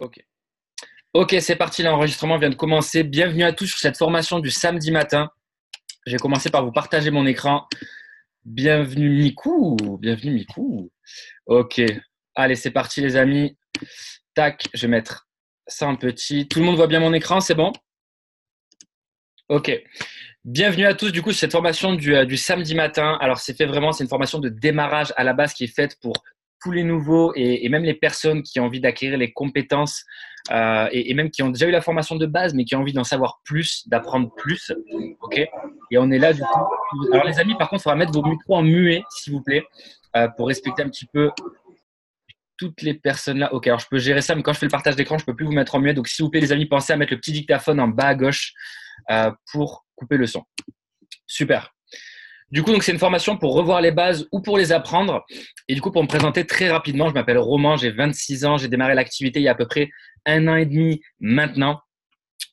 Ok. Ok, c'est parti, l'enregistrement vient de commencer. Bienvenue à tous sur cette formation du samedi matin. Je vais commencer par vous partager mon écran. Bienvenue Mikou. Bienvenue Mikou. Ok. Allez, c'est parti les amis. Tac, je vais mettre ça en petit. Tout le monde voit bien mon écran, c'est bon? Ok. Bienvenue à tous du coup sur cette formation du samedi matin. Alors c'est une formation de démarrage à la base qui est faite pour tous les nouveaux et même les personnes qui ont envie d'acquérir les compétences et même qui ont déjà eu la formation de base mais qui ont envie d'en savoir plus, d'apprendre plus. Ok. Et on est là du coup. Alors les amis, par contre, il faudra mettre vos micros en muet s'il vous plaît pour respecter un petit peu toutes les personnes là. Ok, alors je peux gérer ça, mais quand je fais le partage d'écran, je peux plus vous mettre en muet. Donc s'il vous plaît les amis, pensez à mettre le petit dictaphone en bas à gauche pour couper le son. Super. Du coup, donc c'est une formation pour revoir les bases ou pour les apprendre. Et du coup, pour me présenter très rapidement, je m'appelle Romain, j'ai 26 ans, j'ai démarré l'activité il y a à peu près 1 an et demi maintenant.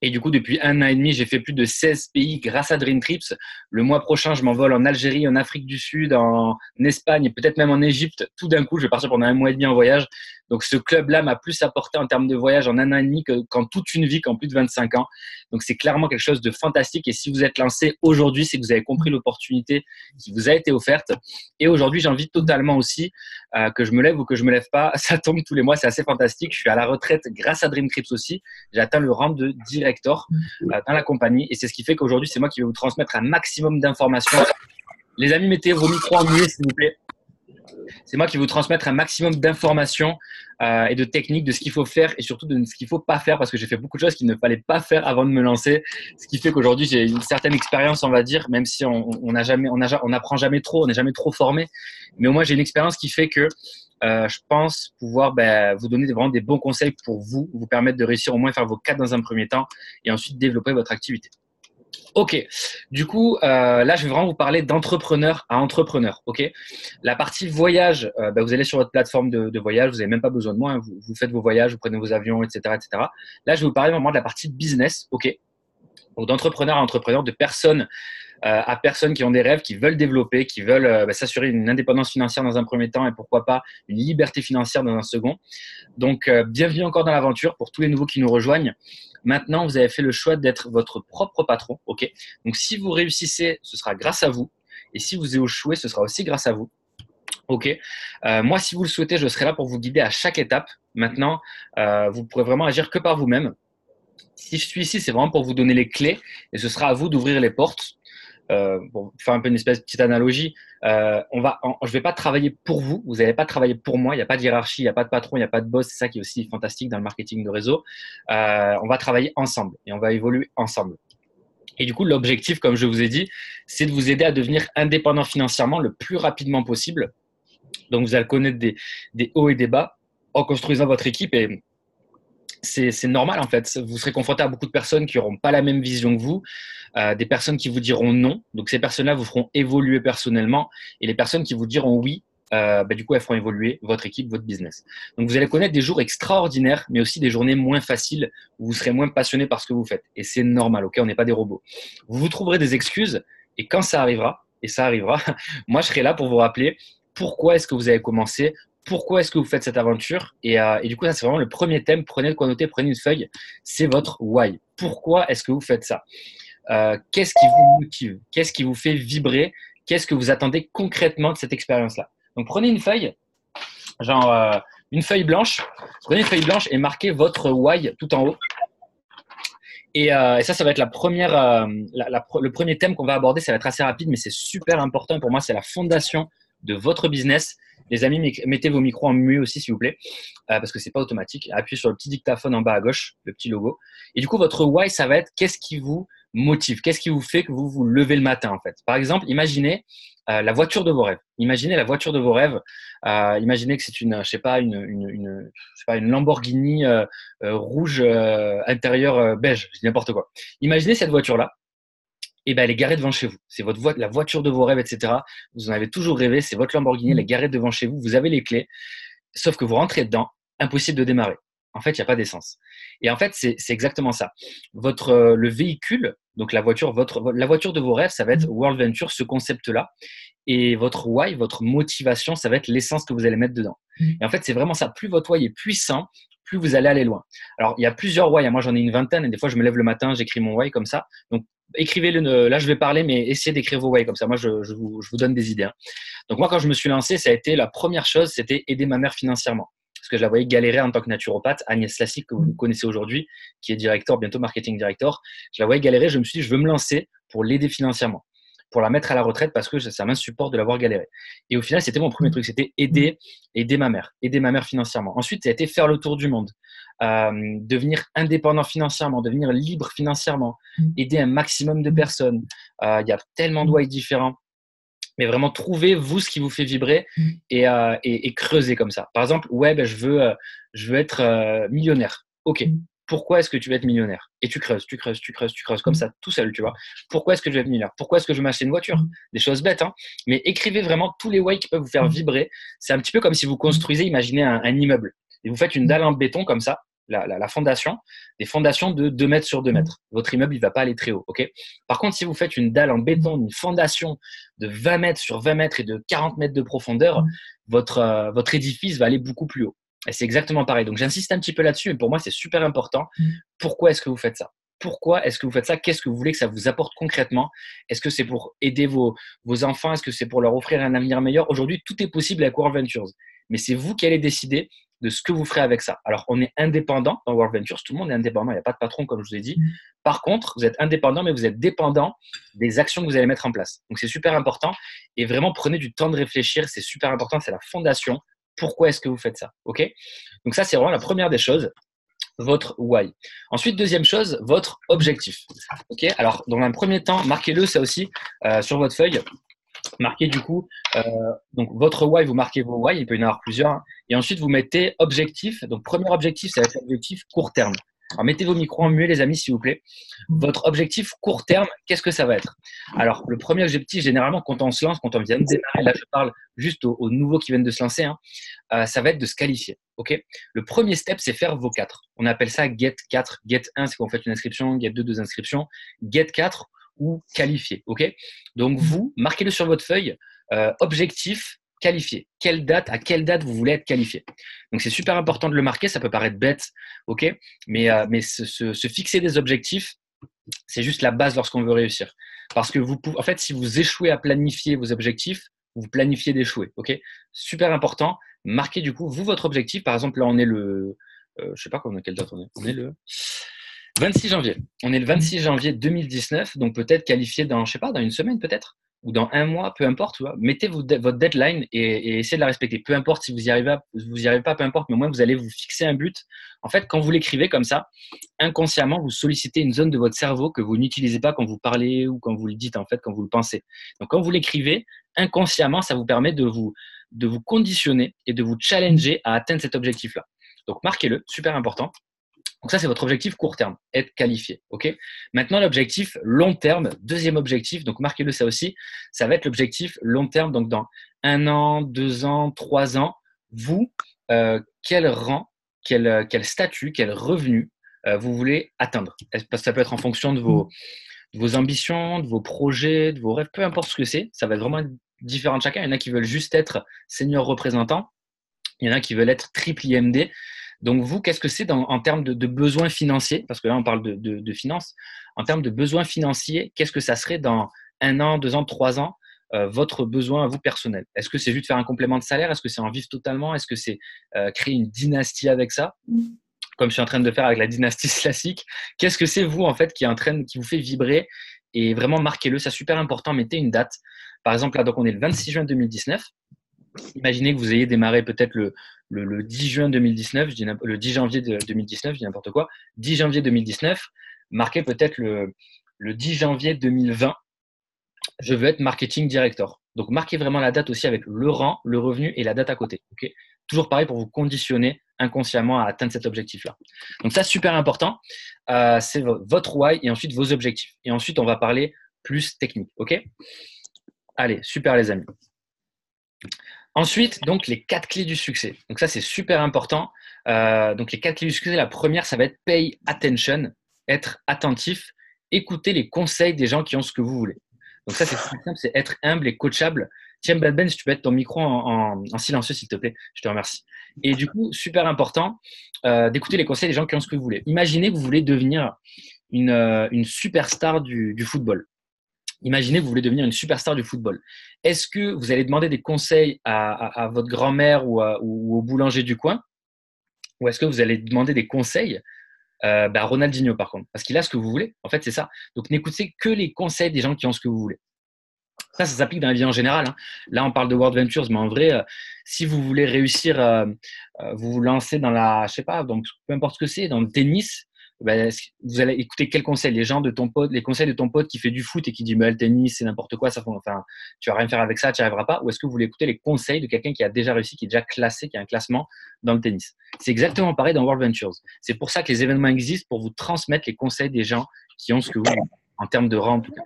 Et du coup, depuis 1 an et demi, j'ai fait plus de 16 pays grâce à Dream Trips. Le mois prochain, je m'envole en Algérie, en Afrique du Sud, en Espagne et peut-être même en Égypte. Tout d'un coup, je vais partir pendant 1 mois et demi en voyage. Donc, ce club-là m'a plus apporté en termes de voyage en 1 an et demi qu'en toute une vie, qu'en plus de 25 ans. Donc, c'est clairement quelque chose de fantastique. Et si vous êtes lancé aujourd'hui, c'est que vous avez compris l'opportunité qui vous a été offerte. Et aujourd'hui, j'invite totalement aussi que je me lève ou que je me lève pas. Ça tombe tous les mois, c'est assez fantastique. Je suis à la retraite grâce à Dream Trips aussi. J'ai atteint le rang de directeur dans la compagnie. Et c'est ce qui fait qu'aujourd'hui, c'est moi qui vais vous transmettre un maximum d'informations. Les amis, mettez vos micros en muet, s'il vous plaît. C'est moi qui vais vous transmettre un maximum d'informations et de techniques de ce qu'il faut faire et surtout de ce qu'il ne faut pas faire parce que j'ai fait beaucoup de choses qu'il ne fallait pas faire avant de me lancer. Ce qui fait qu'aujourd'hui, j'ai une certaine expérience, on va dire, même si on n'apprend jamais trop, on n'est jamais trop formé. Mais au moins, j'ai une expérience qui fait que je pense pouvoir vous donner vraiment des bons conseils pour vous permettre de réussir au moins à faire vos 4 dans un premier temps et ensuite développer votre activité. Ok, du coup, là, je vais vraiment vous parler d'entrepreneur à entrepreneur. Ok, la partie voyage, vous allez sur votre plateforme de voyage, vous n'avez même pas besoin de moi, hein, vous faites vos voyages, vous prenez vos avions, etc., etc. Là, je vais vous parler vraiment de la partie business. Ok, donc d'entrepreneur à entrepreneur, de personnes à personnes qui ont des rêves, qui veulent développer, qui veulent s'assurer une indépendance financière dans un premier temps et pourquoi pas une liberté financière dans un second. Donc, bienvenue encore dans l'aventure pour tous les nouveaux qui nous rejoignent. Maintenant, vous avez fait le choix d'être votre propre patron. Ok. Donc, si vous réussissez, ce sera grâce à vous. Et si vous échouez, ce sera aussi grâce à vous. Ok. Moi, si vous le souhaitez, je serai là pour vous guider à chaque étape. Maintenant, vous pourrez vraiment agir que par vous-même. Si je suis ici, c'est vraiment pour vous donner les clés et ce sera à vous d'ouvrir les portes. Pour faire un peu une espèce de petite analogie, je vais pas travailler pour vous, vous n'allez pas travailler pour moi, il n'y a pas de hiérarchie, il n'y a pas de patron, il n'y a pas de boss, c'est ça qui est aussi fantastique dans le marketing de réseau. On va travailler ensemble et on va évoluer ensemble. Et du coup, l'objectif, comme je vous ai dit, c'est de vous aider à devenir indépendant financièrement le plus rapidement possible. Donc, vous allez connaître des hauts et des bas en construisant votre équipe et c'est normal en fait. Vous serez confronté à beaucoup de personnes qui n'auront pas la même vision que vous, des personnes qui vous diront non. Donc ces personnes-là vous feront évoluer personnellement et les personnes qui vous diront oui, du coup elles feront évoluer votre équipe, votre business. Donc vous allez connaître des jours extraordinaires, mais aussi des journées moins faciles où vous serez moins passionné par ce que vous faites. Et c'est normal, ok, on n'est pas des robots. Vous trouverez des excuses et quand ça arrivera, et ça arrivera, moi je serai là pour vous rappeler pourquoi est-ce que vous avez commencé, pourquoi est-ce que vous faites cette aventure et du coup, ça, c'est vraiment le premier thème. Prenez de quoi noter, prenez une feuille. C'est votre why. Pourquoi est-ce que vous faites ça? Qu'est-ce qui vous motive? Qu'est-ce qui vous fait vibrer? Qu'est-ce que vous attendez concrètement de cette expérience-là? Donc, prenez une feuille, genre une feuille blanche. Prenez une feuille blanche et marquez votre why tout en haut. Et ça va être la première, le premier thème qu'on va aborder. Ça va être assez rapide, mais c'est super important pour moi. C'est la fondation de votre business. Les amis, mettez vos micros en muet aussi, s'il vous plaît, parce que c'est pas automatique. Appuyez sur le petit dictaphone en bas à gauche, le petit logo. Et du coup, votre why, ça va être qu'est-ce qui vous motive, qu'est-ce qui vous fait que vous vous levez le matin, en fait. Par exemple, imaginez la voiture de vos rêves. Imaginez la voiture de vos rêves. Imaginez que c'est je sais pas, une Lamborghini rouge intérieur beige, je dis n'importe quoi. Imaginez cette voiture-là. Et elle est garée devant chez vous. C'est la voiture de vos rêves, etc. Vous en avez toujours rêvé. C'est votre Lamborghini, elle est garée devant chez vous. Vous avez les clés. Sauf que vous rentrez dedans, impossible de démarrer. En fait, il n'y a pas d'essence. Et en fait, c'est exactement ça. Le véhicule, donc la voiture de vos rêves, ça va être World Venture, ce concept-là. Et votre why, votre motivation, ça va être l'essence que vous allez mettre dedans. Et en fait, c'est vraiment ça. Plus votre why est puissant, plus vous allez aller loin. Alors, il y a plusieurs why. Moi, j'en ai une vingtaine et des fois, je me lève le matin, j'écris mon why comme ça. Donc, écrivez-le. Là, je vais parler, mais essayez d'écrire vos why comme ça. Moi, je vous donne des idées, hein. Donc, moi, quand je me suis lancé, ça a été la première chose, c'était aider ma mère financièrement. Parce que je la voyais galérer en tant que naturopathe. Agnès Lassique, que vous connaissez aujourd'hui, qui est directeur, bientôt marketing director. Je la voyais galérer. Je me suis dit, je veux me lancer pour l'aider financièrement, pour la mettre à la retraite parce que ça m'insupporte de la voir galérer. Et au final, c'était mon premier truc, c'était aider ma mère financièrement. Ensuite, ça a été faire le tour du monde, devenir indépendant financièrement, devenir libre financièrement, aider un maximum de personnes. Il y a tellement de ways différents. Mais vraiment, trouvez, vous, ce qui vous fait vibrer et creusez comme ça. Par exemple, ouais, je veux être millionnaire. OK. Pourquoi est-ce que tu veux être millionnaire? Et tu creuses comme ça, tout seul, tu vois. Pourquoi est-ce que je veux être millionnaire? Pourquoi est-ce que je veux m'acheter une voiture? Des choses bêtes, hein. Mais écrivez vraiment tous les ways qui peuvent vous faire vibrer. C'est un petit peu comme si vous construisez, imaginez un immeuble. Et vous faites une dalle en béton comme ça, la fondation, des fondations de 2 mètres sur 2 mètres. Votre immeuble, il va pas aller très haut, OK? Par contre, si vous faites une dalle en béton, une fondation de 20 mètres sur 20 mètres et de 40 mètres de profondeur, votre édifice va aller beaucoup plus haut. Et c'est exactement pareil. Donc, j'insiste un petit peu là-dessus, mais pour moi, c'est super important. Pourquoi est-ce que vous faites ça? Pourquoi est-ce que vous faites ça? Qu'est-ce que vous voulez que ça vous apporte concrètement? Est-ce que c'est pour aider vos enfants? Est-ce que c'est pour leur offrir un avenir meilleur? Aujourd'hui, tout est possible avec World Ventures. Mais c'est vous qui allez décider de ce que vous ferez avec ça. Alors, on est indépendant dans World Ventures. Tout le monde est indépendant. Il n'y a pas de patron, comme je vous ai dit. Par contre, vous êtes indépendant, mais vous êtes dépendant des actions que vous allez mettre en place. Donc, c'est super important. Et vraiment, prenez du temps de réfléchir. C'est super important. C'est la fondation. Pourquoi est-ce que vous faites ça? OK? Donc, ça, c'est vraiment la première des choses. Votre why. Ensuite, deuxième chose, votre objectif. OK? Alors, dans un premier temps, marquez-le ça aussi sur votre feuille. Marquez du coup donc votre why, vous marquez vos why, il peut y en avoir plusieurs, hein. Et ensuite vous mettez objectif. Donc premier objectif, ça va être l'objectif court terme. Alors mettez vos micros en muet les amis s'il vous plaît. Votre objectif court terme, qu'est-ce que ça va être? Alors le premier objectif généralement quand on se lance, quand on vient de démarrer, là je parle juste aux nouveaux qui viennent de se lancer, hein, ça va être de se qualifier. OK? Le premier step c'est faire vos 4. On appelle ça get 4. Get 1 c'est quand vous faites une inscription, get 2 2 inscriptions, get 4 ou qualifié. OK? Donc vous marquez-le sur votre feuille, objectif qualifié. À quelle date vous voulez être qualifié? Donc c'est super important de le marquer, ça peut paraître bête, OK? Mais se fixer des objectifs, c'est juste la base lorsqu'on veut réussir. Parce que en fait, si vous échouez à planifier vos objectifs, vous planifiez d'échouer, OK? Super important. Marquez du coup, vous, votre objectif. Par exemple, là, on est le… je sais pas quelle date on est. On est le 26 janvier. On est le 26 janvier 2019, donc peut-être qualifié dans, je sais pas, dans une semaine peut-être, ou dans un mois, peu importe. Tu vois. Mettez votre deadline et essayez de la respecter. Peu importe si vous y arrivez pas, peu importe, mais au moins vous allez vous fixer un but. En fait, quand vous l'écrivez comme ça, inconsciemment, vous sollicitez une zone de votre cerveau que vous n'utilisez pas quand vous parlez ou quand vous le dites, en fait, quand vous le pensez. Donc, quand vous l'écrivez, inconsciemment, ça vous permet de vous conditionner et de vous challenger à atteindre cet objectif-là. Donc, marquez-le, super important. Donc ça, c'est votre objectif court terme, être qualifié. OK? Maintenant, l'objectif long terme, deuxième objectif, donc marquez-le ça aussi, ça va être l'objectif long terme, donc dans 1 an, 2 ans, 3 ans, vous, quel rang, quel statut, quel revenu vous voulez atteindre? Parce que ça peut être en fonction de vos ambitions, de vos projets, de vos rêves, peu importe ce que c'est, ça va être vraiment différent de chacun. Il y en a qui veulent juste être senior représentant, il y en a qui veulent être triple IMD. Donc, vous, qu'est-ce que c'est en termes de besoins financiers? Parce que là, on parle de finances. En termes de besoins financiers, qu'est-ce que ça serait dans 1 an, 2 ans, 3 ans, votre besoin à vous personnel? Est-ce que c'est juste faire un complément de salaire? Est-ce que c'est en vivre totalement? Est-ce que c'est créer une dynastie avec ça? Comme je suis en train de faire avec la dynastie classique. Qu'est-ce que c'est, vous, en fait, qui vous fait vibrer? Et vraiment, marquez-le. C'est super important. Mettez une date. Par exemple, là, donc, on est le 26 juin 2019. Imaginez que vous ayez démarré peut-être le 10 juin 2019, le 10 janvier 2019, je dis n'importe quoi, 10 janvier 2019, marquez peut-être le 10 janvier 2020, je veux être marketing director. Donc, marquez vraiment la date aussi avec le rang, le revenu et la date à côté. Okay? Toujours pareil pour vous conditionner inconsciemment à atteindre cet objectif-là. Donc, ça, super important. C'est votre why et ensuite vos objectifs. Et ensuite, on va parler plus technique. OK? Allez, super les amis. Ensuite, donc, les 4 clés du succès. Donc, ça, c'est super important. Donc, les 4 clés du succès, la première, ça va être pay attention, être attentif, écouter les conseils des gens qui ont ce que vous voulez. Donc, ça, c'est super simple, c'est être humble et coachable. Tiens, Ben, si tu peux mettre ton micro en silencieux, s'il te plaît. Je te remercie. Et du coup, super important d'écouter les conseils des gens qui ont ce que vous voulez. Imaginez que vous voulez devenir une superstar du football. Imaginez que vous voulez devenir une superstar du football. Est-ce que vous allez demander des conseils à votre grand-mère ou au boulanger du coin? Ou est-ce que vous allez demander des conseils à Ronaldinho, par contre? Parce qu'il a ce que vous voulez. En fait, c'est ça. Donc, n'écoutez que les conseils des gens qui ont ce que vous voulez. Ça s'applique dans la vie en général, hein. Là, on parle de World Ventures, mais en vrai, si vous voulez réussir, vous vous lancez dans la, je sais pas, donc peu importe ce que c'est, dans le tennis, ben, vous allez écouter quels conseils les gens de ton pote, les conseils de ton pote qui fait du foot et qui dit, mais le tennis, c'est n'importe quoi, enfin, tu vas rien faire avec ça, tu n'y arriveras pas. Ou est-ce que vous voulez écouter les conseils de quelqu'un qui a déjà réussi, qui est déjà classé, qui a un classement dans le tennis? C'est exactement pareil dans World Ventures. C'est pour ça que les événements existent, pour vous transmettre les conseils des gens qui ont ce que vous voulez, en termes de rang en tout cas.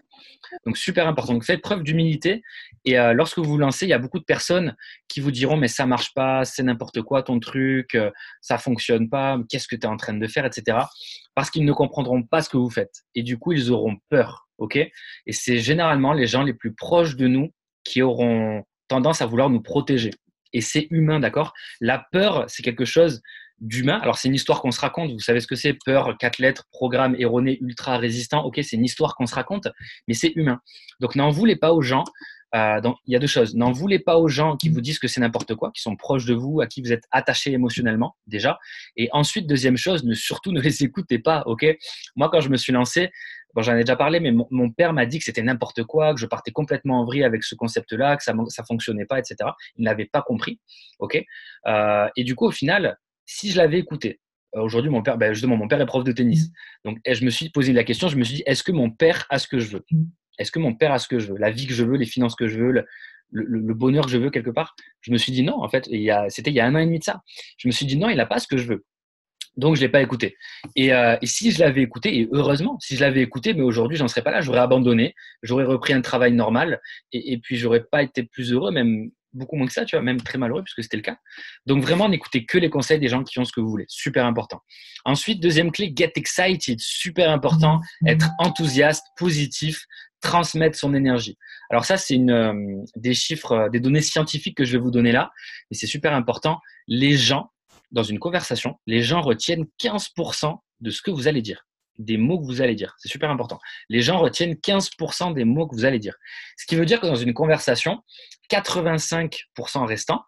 Donc, super important. Donc, faites preuve d'humilité. Et lorsque vous vous lancez, il y a beaucoup de personnes qui vous diront, mais ça marche pas, c'est n'importe quoi ton truc, ça fonctionne pas, qu'est-ce que tu es en train de faire, etc. Parce qu'ils ne comprendront pas ce que vous faites. Et du coup, ils auront peur. OK? Et c'est généralement les gens les plus proches de nous qui auront tendance à vouloir nous protéger. Et c'est humain, d'accord? La peur, c'est quelque chose d'humain. Alors, c'est une histoire qu'on se raconte. Vous savez ce que c'est? Peur, 4 lettres, programme erroné, ultra résistant. OK, c'est une histoire qu'on se raconte, mais c'est humain. Donc, n'en voulez pas aux gens. Il y a deux choses. N'en voulez pas aux gens qui vous disent que c'est n'importe quoi, qui sont proches de vous, à qui vous êtes attaché émotionnellement, déjà. Et ensuite, deuxième chose, surtout ne les écoutez pas. OK? Moi, quand je me suis lancé, bon, j'en ai déjà parlé, mais mon père m'a dit que c'était n'importe quoi, que je partais complètement en vrille avec ce concept-là, que ça fonctionnait pas, etc. Il n'avait pas compris. OK? Et du coup, au final, si je l'avais écouté, aujourd'hui, mon père, justement, mon père est prof de tennis. Donc, je me suis posé la question, je me suis dit, est-ce que mon père a ce que je veux? Est-ce que mon père a ce que je veux? La vie que je veux, les finances que je veux, le bonheur que je veux quelque part? Je me suis dit non, en fait, c'était il y a 1 an et demi de ça. Je me suis dit non, il n'a pas ce que je veux. Donc, je ne l'ai pas écouté. Et si je l'avais écouté, et heureusement, si je l'avais écouté, mais aujourd'hui, j'en serais pas là, j'aurais abandonné, j'aurais repris un travail normal, et puis j'aurais pas été plus heureux, même beaucoup moins que ça, tu vois, même très malheureux, puisque c'était le cas. Donc, vraiment, n'écoutez que les conseils des gens qui ont ce que vous voulez. Super important. Ensuite, deuxième clé, get excited. Super important. Être enthousiaste, positif, transmettre son énergie. Alors ça, c'est des chiffres, des données scientifiques que je vais vous donner là, et c'est super important. Les gens, dans une conversation, les gens retiennent 15% de ce que vous allez dire, des mots que vous allez dire. C'est super important. Les gens retiennent 15% des mots que vous allez dire. Ce qui veut dire que dans une conversation, 85% restant,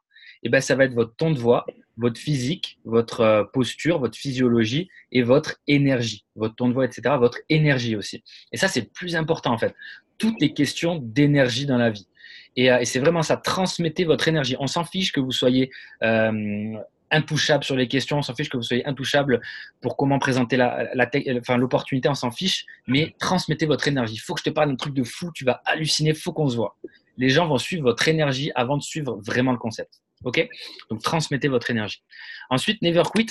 ça va être votre ton de voix, votre physique, votre posture, votre physiologie et votre énergie. Votre ton de voix, etc. Votre énergie aussi. Et ça, c'est le plus important en fait. Toutes les questions d'énergie dans la vie. Et c'est vraiment ça. Transmettez votre énergie. On s'en fiche que vous soyez intouchable sur les questions, on s'en fiche que vous soyez intouchable pour comment présenter l'opportunité, on s'en fiche, mais transmettez votre énergie. Il faut que je te parle d'un truc de fou, tu vas halluciner, il faut qu'on se voit. Les gens vont suivre votre énergie avant de suivre vraiment le concept. OK? Donc, transmettez votre énergie. Ensuite, never quit.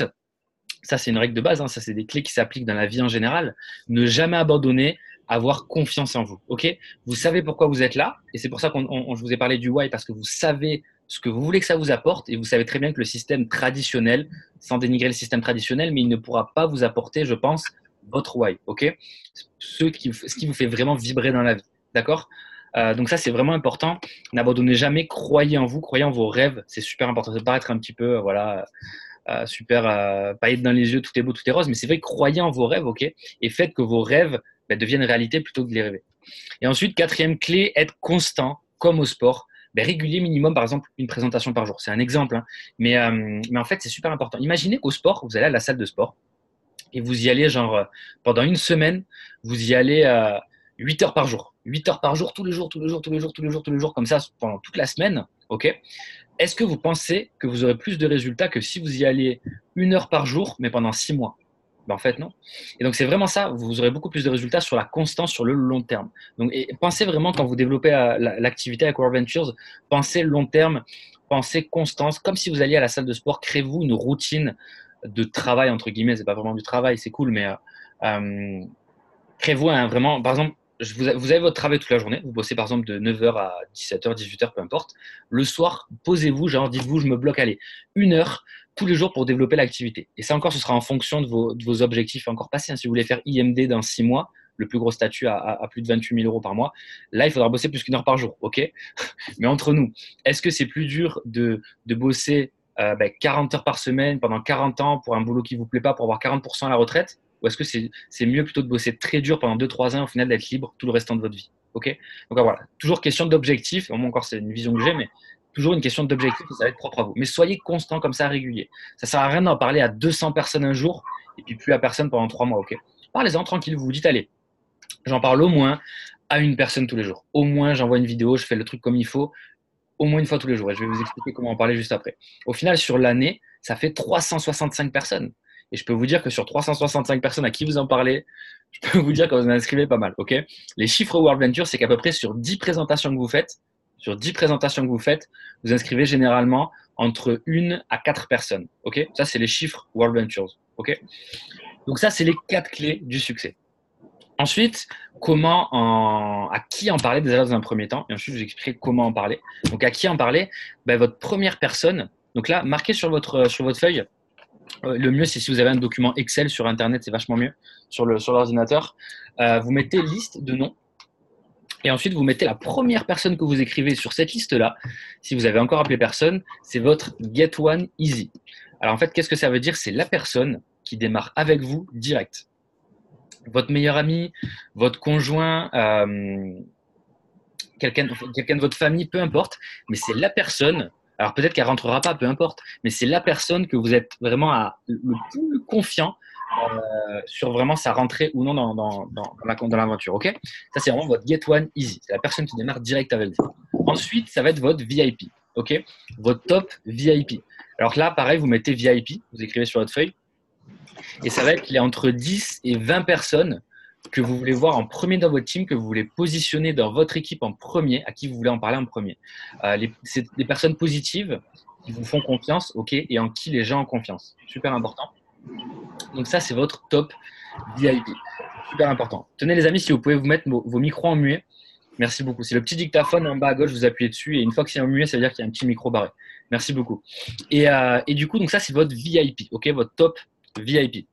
Ça, c'est une règle de base, hein. Ça, c'est des clés qui s'appliquent dans la vie en général. Ne jamais abandonner, avoir confiance en vous. OK? Vous savez pourquoi vous êtes là, et c'est pour ça que je vous ai parlé du why, parce que vous savez ce que vous voulez que ça vous apporte, et vous savez très bien que le système traditionnel, sans dénigrer le système traditionnel, mais il ne pourra pas vous apporter, je pense, votre why. OK? Ce qui vous fait vraiment vibrer dans la vie. D'accord? Donc ça, c'est vraiment important. N'abandonnez jamais, croyez en vous, croyez en vos rêves. C'est super important. Ça peut paraître un petit peu, super paillettes dans les yeux, tout est beau, tout est rose, mais c'est vrai, croyez en vos rêves, OK? Et faites que vos rêves deviennent réalité plutôt que de les rêver. Et ensuite, quatrième clé, être constant, comme au sport. Régulier minimum, par exemple, une présentation par jour. C'est un exemple, hein. Mais en fait, c'est super important. Imaginez qu'au sport, vous allez à la salle de sport et vous y allez pendant une semaine, vous y allez 8 heures par jour. 8 heures par jour, tous les jours, tous les jours, tous les jours, tous les jours, tous les jours, comme ça, pendant toute la semaine. OK? Est-ce que vous pensez que vous aurez plus de résultats que si vous y allez 1 heure par jour, mais pendant 6 mois? En fait, non. Et donc, c'est vraiment ça. Vous aurez beaucoup plus de résultats sur la constance, sur le long terme. Donc, pensez vraiment, quand vous développez l'activité avec World Ventures, pensez long terme, pensez constance, comme si vous alliez à la salle de sport. Créez-vous une routine de travail, entre guillemets. C'est pas vraiment du travail, c'est cool, mais créez-vous vraiment, par exemple, vous avez votre travail toute la journée. Vous bossez par exemple de 9h à 17h, 18h, peu importe. Le soir, posez-vous, dites-vous, je me bloque, allez, 1 heure tous les jours pour développer l'activité. Et ça encore, ce sera en fonction de vos objectifs encore passés. Si vous voulez faire IMD dans 6 mois, le plus gros statut à plus de 28 000 euros par mois. Là, il faudra bosser plus qu'une heure par jour, ok? Mais entre nous, est-ce que c'est plus dur de bosser 40 heures par semaine pendant 40 ans pour un boulot qui ne vous plaît pas pour avoir 40% à la retraite? Ou est-ce que c'est mieux plutôt de bosser très dur pendant 2-3 ans, au final d'être libre tout le restant de votre vie? Ok. Donc voilà, toujours question d'objectif. Moi encore, c'est une vision que j'ai, mais toujours une question d'objectif et ça va être propre à vous. Mais soyez constant comme ça, régulier. Ça sert à rien d'en parler à 200 personnes un jour et puis plus à personne pendant 3 mois. Ok. Parlez-en tranquille. Vous vous dites, allez, j'en parle au moins à une personne tous les jours. Au moins, j'envoie une vidéo, je fais le truc comme il faut, au moins une fois tous les jours. Et je vais vous expliquer comment en parler juste après. Au final, sur l'année, ça fait 365 personnes. Et je peux vous dire que sur 365 personnes à qui vous en parlez, je peux vous dire que vous en inscrivez pas mal. Ok. Les chiffres World Venture, c'est qu'à peu près sur 10 présentations que vous faites, vous inscrivez généralement entre 1 à 4 personnes. Ok. Ça, c'est les chiffres World Ventures. Ok. Donc ça, c'est les 4 clés du succès. Ensuite, à qui en parler déjà dans un premier temps, et ensuite je vous expliquerai comment en parler. Donc à qui en parler? Votre première personne. Donc là, marquez sur votre feuille. Le mieux, c'est si vous avez un document Excel sur Internet, c'est vachement mieux sur l'ordinateur. Vous mettez liste de noms. Et ensuite, vous mettez la première personne que vous écrivez sur cette liste-là. Si vous avez encore appelé personne, c'est votre Get One Easy. Alors en fait, qu'est-ce que ça veut dire? C'est la personne qui démarre avec vous direct. Votre meilleur ami, votre conjoint, quelqu'un de votre famille, peu importe, mais c'est la personne, alors peut-être qu'elle rentrera pas, peu importe, mais c'est la personne que vous êtes vraiment le plus confiant sur vraiment sa rentrée ou non dans l'aventure. Ok. Ça, c'est vraiment votre Get One Easy. C'est la personne qui démarre direct avec vous. Ensuite, ça va être votre VIP. Ok. Votre top VIP. Alors là, pareil, vous mettez VIP, vous écrivez sur votre feuille, et ça va être entre 10 et 20 personnes que vous voulez voir en premier dans votre team, que vous voulez positionner dans votre équipe en premier, à qui vous voulez en parler en premier. C'est des personnes positives qui vous font confiance, ok, et en qui les gens ont confiance. Super important. Donc ça, c'est votre top VIP. Super important. Tenez les amis, si vous pouvez vous mettre vos micros en muet. Merci beaucoup. C'est le petit dictaphone en bas à gauche, vous appuyez dessus et une fois que c'est en muet, ça veut dire qu'il y a un petit micro barré. Merci beaucoup. Et du coup, donc ça, c'est votre VIP, ok, votre top VIP.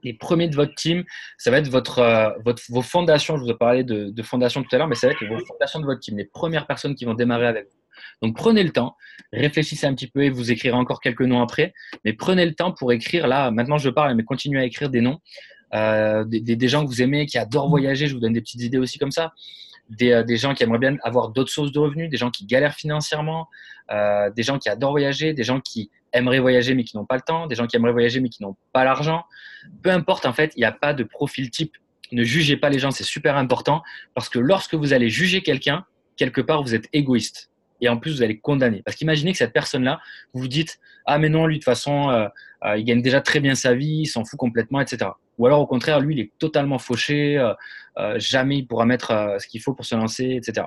Les premiers de votre team, ça va être vos fondations. Je vous ai parlé de fondations tout à l'heure, mais ça va être vos fondations de votre team, les premières personnes qui vont démarrer avec vous. Donc prenez le temps, réfléchissez un petit peu et vous écrirez encore quelques noms après, mais prenez le temps pour écrire, là, maintenant je parle, mais continuez à écrire des noms, des gens que vous aimez, qui adorent voyager, je vous donne des petites idées aussi comme ça, des gens qui aimeraient bien avoir d'autres sources de revenus, des gens qui galèrent financièrement, des gens qui adorent voyager, des gens qui aimeraient voyager mais qui n'ont pas le temps, des gens qui aimeraient voyager mais qui n'ont pas l'argent. Peu importe, en fait, il n'y a pas de profil type. Ne jugez pas les gens, c'est super important parce que lorsque vous allez juger quelqu'un, quelque part, vous êtes égoïste. Et en plus, vous allez condamner. Parce qu'imaginez que cette personne-là, vous vous dites « Ah, mais non, lui, de toute façon, il gagne déjà très bien sa vie, il s'en fout complètement, etc. » Ou alors, au contraire, lui, il est totalement fauché, jamais il pourra mettre ce qu'il faut pour se lancer, etc.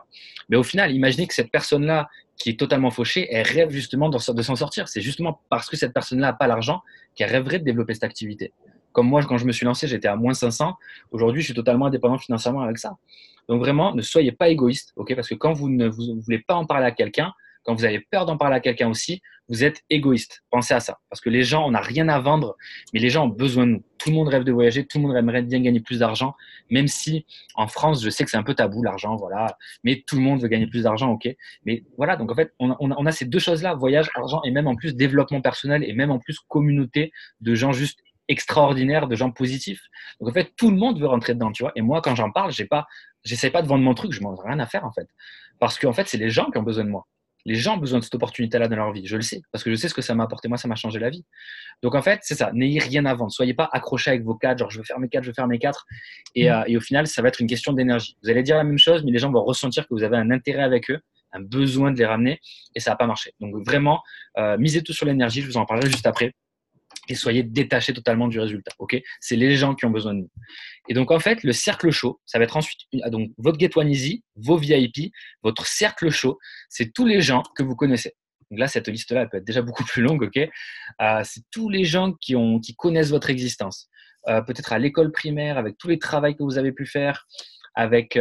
Mais au final, imaginez que cette personne-là, qui est totalement fauchée, elle rêve justement de s'en sortir. C'est justement parce que cette personne-là n'a pas l'argent qu'elle rêverait de développer cette activité. Comme moi, quand je me suis lancé, j'étais à moins 500. Aujourd'hui, je suis totalement indépendant financièrement avec ça. Donc vraiment, ne soyez pas égoïste, ok? Parce que quand vous ne voulez pas en parler à quelqu'un, quand vous avez peur d'en parler à quelqu'un aussi, vous êtes égoïste. Pensez à ça. Parce que les gens, on n'a rien à vendre, mais les gens ont besoin de nous. Tout le monde rêve de voyager, tout le monde aimerait bien gagner plus d'argent, même si en France, je sais que c'est un peu tabou, l'argent, voilà. Mais tout le monde veut gagner plus d'argent, ok? Mais voilà, donc en fait, on a ces deux choses-là, voyage, argent, et même en plus développement personnel, et même en plus communauté de gens juste extraordinaires, de gens positifs. Donc en fait, tout le monde veut rentrer dedans, tu vois. Et moi, quand j'en parle, j'essaie pas de vendre mon truc, je m'en ai rien à faire en fait. Parce qu'en fait, c'est les gens qui ont besoin de moi. Les gens ont besoin de cette opportunité-là dans leur vie. Je le sais, parce que je sais ce que ça m'a apporté. Moi, ça m'a changé la vie. Donc, en fait, c'est ça. N'ayez rien à vendre. Soyez pas accrochés avec vos cadres. Genre, je veux faire mes cadres, je veux faire mes quatre. Et au final, ça va être une question d'énergie. Vous allez dire la même chose, mais les gens vont ressentir que vous avez un intérêt avec eux, un besoin de les ramener, et ça va pas marcher. Donc, vraiment, misez tout sur l'énergie. Je vous en parlerai juste après. Et soyez détachés totalement du résultat. Ok, c'est les gens qui ont besoin de nous. Et donc, en fait, le cercle chaud, ça va être ensuite donc, votre Get One Easy, vos VIP, votre cercle chaud, c'est tous les gens que vous connaissez. Donc là, cette liste-là, elle peut être déjà beaucoup plus longue. Ok, c'est tous les gens qui connaissent votre existence. Peut-être à l'école primaire, avec tous les travaux que vous avez pu faire, avec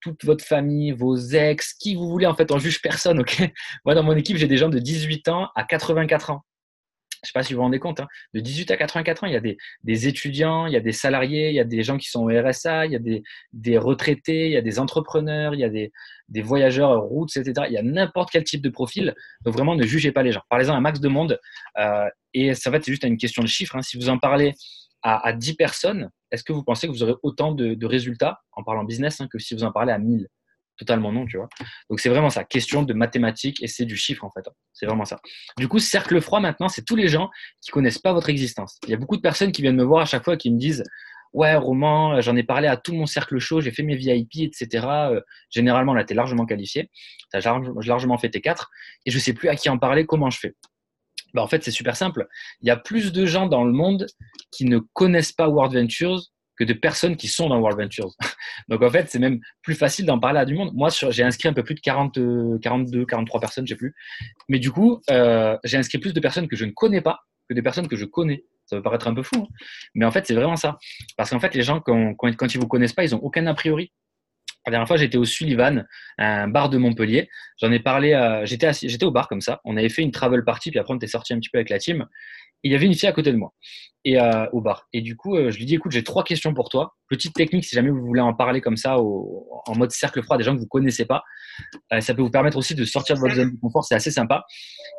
toute votre famille, vos ex, qui vous voulez. En fait, on juge personne. Ok, moi, dans mon équipe, j'ai des gens de 18 ans à 84 ans. je ne sais pas si vous vous rendez compte, hein, de 18 à 84 ans, il y a des étudiants, il y a des salariés, il y a des gens qui sont au RSA, il y a des retraités, il y a des entrepreneurs, il y a des voyageurs routes, etc. Il y a n'importe quel type de profil. Donc vraiment, ne jugez pas les gens. Parlez-en à un max de monde. Et ça va être juste une question de chiffres. Hein. Si vous en parlez à 10 personnes, est-ce que vous pensez que vous aurez autant de résultats en parlant business que si vous en parlez à 1000? Totalement non, tu vois. Donc, c'est vraiment ça. Question de mathématiques et c'est du chiffre, en fait. C'est vraiment ça. Du coup, cercle froid, maintenant, c'est tous les gens qui connaissent pas votre existence. Il y a beaucoup de personnes qui viennent me voir à chaque fois et qui me disent ouais, Roman, j'en ai parlé à tout mon cercle chaud, j'ai fait mes VIP, etc. Généralement, là, tu es largement qualifié. Tu as largement fait tes 4 et je sais plus à qui en parler, comment je fais. En fait, c'est super simple. Il y a plus de gens dans le monde qui ne connaissent pas World Ventures que de personnes qui sont dans World Ventures. Donc, en fait, c'est même plus facile d'en parler à du monde. Moi, j'ai inscrit un peu plus de 42, 43 personnes, je ne sais plus. Mais du coup, j'ai inscrit plus de personnes que je ne connais pas que des personnes que je connais. Ça peut paraître un peu fou, hein. Mais en fait, c'est vraiment ça. Parce qu'en fait, les gens, quand ils ne vous connaissent pas, ils n'ont aucun a priori. La dernière fois, j'étais au Sullivan, un bar de Montpellier. J'en ai parlé, j'étais au bar comme ça. On avait fait une travel party, puis après, on était sorti un petit peu avec la team. Et il y avait une fille à côté de moi et au bar. Et du coup, je lui dis, écoute, j'ai 3 questions pour toi. Petite technique, si jamais vous voulez en parler comme ça, en mode cercle froid, des gens que vous ne connaissez pas. Ça peut vous permettre aussi de sortir de votre zone de confort. C'est assez sympa.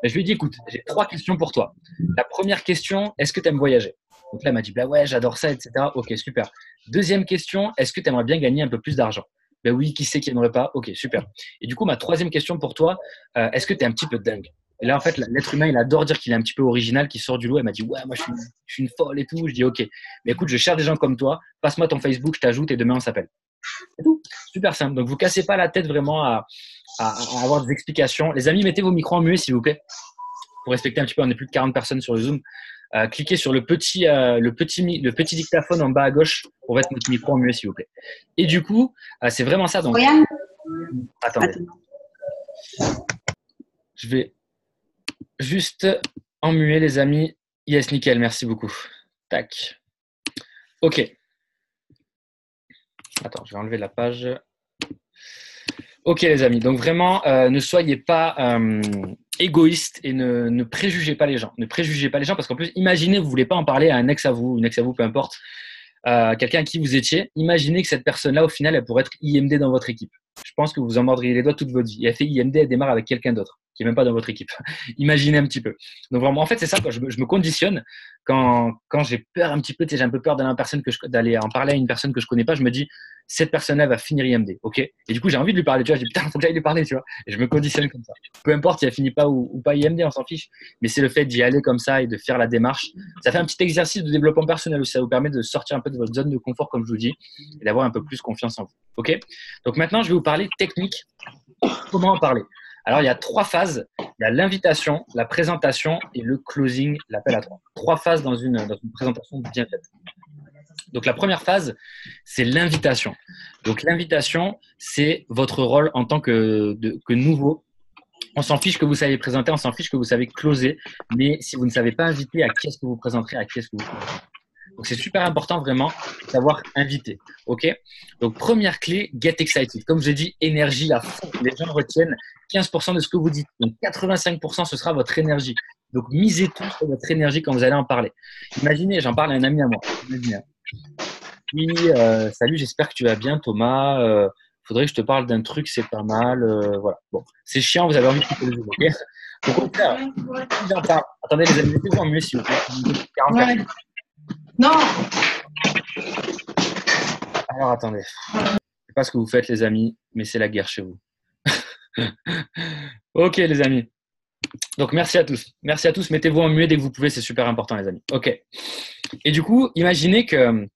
Et je lui ai dit, écoute, j'ai 3 questions pour toi. La première question, est-ce que tu aimes voyager? Donc là, elle m'a dit, bah ouais, j'adore ça, etc. Ok, super. Deuxième question, est-ce que tu aimerais bien gagner un peu plus d'argent? Ben oui, qui sait qui n'aimerait pas? Ok, super. Et du coup, ma troisième question pour toi, est-ce que tu es un petit peu dingue? Et là, en fait, l'être humain, il adore dire qu'il est un petit peu original, qu'il sort du lot. Elle m'a dit, ouais, moi, je suis une folle et tout. Je dis, ok. Mais écoute, je cherche des gens comme toi. Passe-moi ton Facebook, je t'ajoute et demain, on s'appelle. C'est tout. Super simple. Donc, vous cassez pas la tête vraiment à avoir des explications. Les amis, mettez vos micros en muet, s'il vous plaît. Pour respecter un petit peu, on est plus de 40 personnes sur le Zoom. Cliquez sur le petit dictaphone en bas à gauche pour mettre notre micro en muet, s'il vous plaît. Et du coup, c'est vraiment ça. Donc, attendez. Je vais juste emmuer, les amis. Yes, nickel, merci beaucoup. Tac. Ok. Attends, je vais enlever la page. Ok, les amis. Donc, vraiment, ne soyez pas égoïste et ne préjugez pas les gens. Ne préjugez pas les gens parce qu'en plus, imaginez, vous ne voulez pas en parler à un ex à vous, une ex à vous, peu importe, quelqu'un à qui vous étiez. Imaginez que cette personne-là, au final, elle pourrait être IMD dans votre équipe. Je pense que vous en mordriez les doigts toute votre vie. Et elle fait IMD, elle démarre avec quelqu'un d'autre qui n'est même pas dans votre équipe. Imaginez un petit peu. Donc vraiment, en fait, c'est ça, quoi. Je me conditionne quand j'ai peur un petit peu, j'ai un peu peur d'aller en parler à une personne que je connais pas. Je me dis, cette personne-là va finir IMD, ok? Et du coup, j'ai envie de lui parler, tu vois. Je dis, putain, faut que j'aille lui parler, tu vois. Et je me conditionne comme ça. Peu importe si elle finit pas ou pas IMD, on s'en fiche. Mais c'est le fait d'y aller comme ça et de faire la démarche. Ça fait un petit exercice de développement personnel aussi. Ça vous permet de sortir un peu de votre zone de confort, comme je vous dis, et d'avoir un peu plus confiance en vous, ok? Donc maintenant, je vais vous parler technique. Comment en parler? Alors, il y a 3 phases. Il y a l'invitation, la présentation et le closing, l'appel à 3. 3 phases dans une présentation bien faite. Donc, la première phase, c'est l'invitation. Donc, l'invitation, c'est votre rôle en tant que nouveau. On s'en fiche que vous savez présenter, on s'en fiche que vous savez closer. Mais si vous ne savez pas inviter, à qui est-ce que vous présenterez, à qui est-ce que vous présenterez? Donc, c'est super important vraiment de savoir inviter. OK? Donc, première clé, get excited. Comme j'ai dit, énergie à fond. Les gens retiennent 15% de ce que vous dites. Donc, 85%, ce sera votre énergie. Donc, misez tout sur votre énergie quand vous allez en parler. Imaginez, j'en parle à un ami à moi. Imaginez. Oui, salut, j'espère que tu vas bien, Thomas. Faudrait que je te parle d'un truc, c'est pas mal. Voilà. Bon, c'est chiant, vous avez envie de couper le jeu, ok? Donc, au contraire, si j'en parle. Attendez, les amis, mettez-vous en mieux, s'il vous plaît. 44. Ouais. Non. Alors, attendez. Je sais pas ce que vous faites, les amis, mais c'est la guerre chez vous. Ok, les amis. Donc, merci à tous. Merci à tous. Mettez-vous en muet dès que vous pouvez, c'est super important, les amis. Ok. Et du coup, imaginez que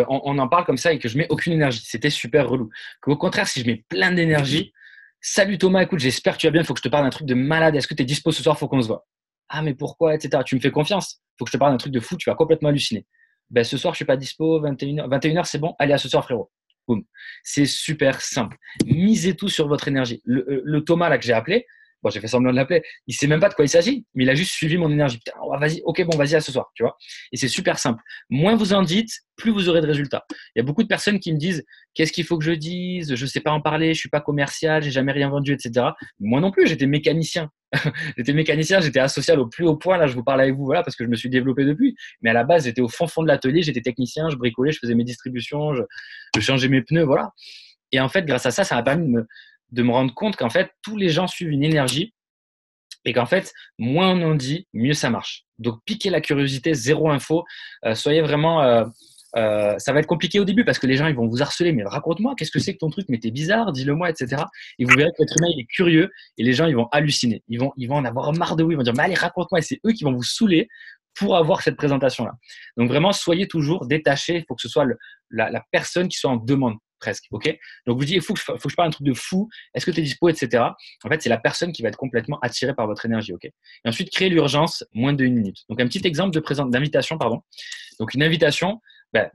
on en parle comme ça et que je mets aucune énergie. C'était super relou. Qu'au contraire, si je mets plein d'énergie, salut Thomas, écoute, j'espère que tu vas bien. Il faut que je te parle d'un truc de malade. Est-ce que tu es dispo ce soir? Faut qu'on se voit. Ah, mais pourquoi, etc. Tu me fais confiance. Il faut que je te parle d'un truc de fou. Tu vas complètement halluciner. Ben, ce soir, je suis pas dispo. 21h, 21h, c'est bon. Allez, à ce soir, frérot. Boum. C'est super simple. Misez tout sur votre énergie. Le Thomas là que j'ai appelé, Bon, j'ai fait semblant de l'appeler. Il sait même pas de quoi il s'agit, mais il a juste suivi mon énergie. Putain, vas-y, ok, bon, vas-y, à ce soir, tu vois. Et c'est super simple. Moins vous en dites, plus vous aurez de résultats. Il y a beaucoup de personnes qui me disent, qu'est-ce qu'il faut que je dise? Je sais pas en parler, je suis pas commercial, j'ai jamais rien vendu, etc. Moi non plus, j'étais mécanicien. J'étais mécanicien, j'étais asocial au plus haut point. Là, je vous parle avec vous, voilà, parce que je me suis développé depuis. Mais à la base, j'étais au fond de l'atelier, j'étais technicien, je bricolais, je faisais mes distributions, je changeais mes pneus, voilà. Et en fait, grâce à ça, ça m'a permis de me rendre compte qu'en fait, tous les gens suivent une énergie et qu'en fait, moins on en dit, mieux ça marche. Donc, piquez la curiosité, zéro info. Soyez vraiment. Ça va être compliqué au début parce que les gens ils vont vous harceler. Mais raconte-moi, qu'est-ce que c'est que ton truc? Mais t'es bizarre, dis-le-moi, etc. Et vous verrez que l'être humain il est curieux et les gens ils vont halluciner. Ils vont en avoir marre de vous. Ils vont dire, mais allez, raconte-moi. Et c'est eux qui vont vous saouler pour avoir cette présentation-là. Donc, vraiment, soyez toujours détachés. Il faut que ce soit la personne qui soit en demande presque. Ok. Donc, vous dites, faut que je parle un truc de fou. Est-ce que tu es dispo, etc. En fait, c'est la personne qui va être complètement attirée par votre énergie. Ok. Et ensuite, créer l'urgence, moins de 1 minute. Donc, un petit exemple d'invitation, pardon. Donc, une invitation, ben,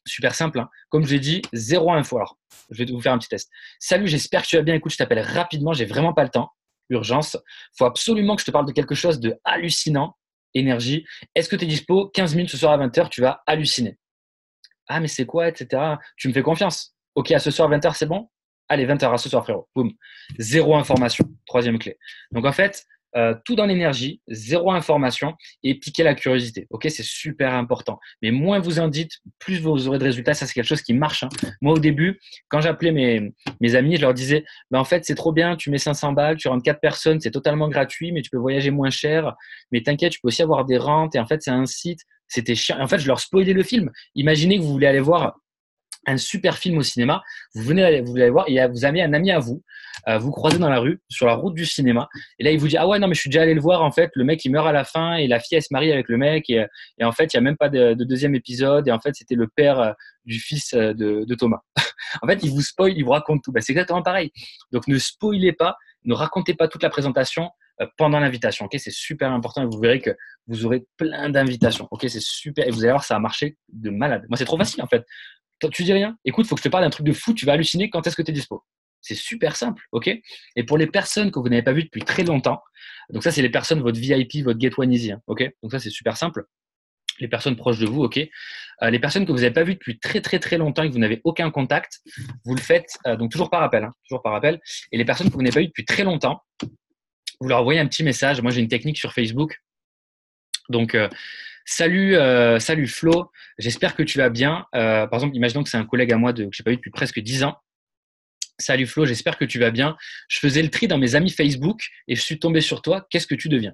super simple. Hein. Comme je l'ai dit, zéro info. Alors, je vais vous faire un petit test. Salut, j'espère que tu vas bien. Écoute, je t'appelle rapidement. J'ai vraiment pas le temps. Urgence. Faut absolument que je te parle de quelque chose de hallucinant. Énergie. Est-ce que tu es dispo? 15 minutes ce soir à 20h, tu vas halluciner. Ah, mais c'est quoi, etc. Tu me fais confiance. Ok, à ce soir, 20h, c'est bon? Allez, 20h, à ce soir, frérot. Boum. Zéro information. Troisième clé. Donc, en fait, tout dans l'énergie, zéro information et piquer la curiosité. Ok, c'est super important. Mais moins vous en dites, plus vous aurez de résultats. Ça, c'est quelque chose qui marche. Hein. Moi, au début, quand j'appelais mes amis, je leur disais, en fait, c'est trop bien, tu mets 500 balles, tu rentres 4 personnes, c'est totalement gratuit, mais tu peux voyager moins cher. Mais t'inquiète, tu peux aussi avoir des rentes. Et en fait, c'est un site. C'était chiant. En fait, je leur spoilais le film. Imaginez que vous voulez aller voir un super film au cinéma, vous allez voir, et vous avez un ami à vous, vous croisez dans la rue, sur la route du cinéma, et là il vous dit ah ouais non mais je suis déjà allé le voir en fait, le mec il meurt à la fin et la fille elle se marie avec le mec et en fait il y a même pas de deuxième épisode et en fait c'était le père du fils de Thomas. En fait il vous spoil, il vous raconte tout. Ben, c'est exactement pareil. Donc ne spoilez pas, ne racontez pas toute la présentation pendant l'invitation. Ok, c'est super important et vous verrez que vous aurez plein d'invitations. Ok, c'est super et vous allez voir ça a marché de malade. Moi c'est trop facile en fait. Tu dis rien. Écoute, faut que je te parle d'un truc de fou. Tu vas halluciner. Quand est-ce que tu es dispo? C'est super simple, ok? Et pour les personnes que vous n'avez pas vues depuis très longtemps, donc ça, c'est les personnes, votre VIP, votre Get One Easy, hein, ok? Donc ça, c'est super simple. Les personnes proches de vous, ok? Les personnes que vous n'avez pas vues depuis très très très longtemps et que vous n'avez aucun contact, vous le faites donc toujours par appel, hein, toujours par appel. Et les personnes que vous n'avez pas vues depuis très longtemps, vous leur envoyez un petit message. Moi, j'ai une technique sur Facebook. Donc salut Flo, j'espère que tu vas bien. Par exemple, imaginons que c'est un collègue à moi que j'ai pas vu depuis presque 10 ans. Salut Flo, j'espère que tu vas bien. Je faisais le tri dans mes amis Facebook et je suis tombé sur toi. Qu'est-ce que tu deviens?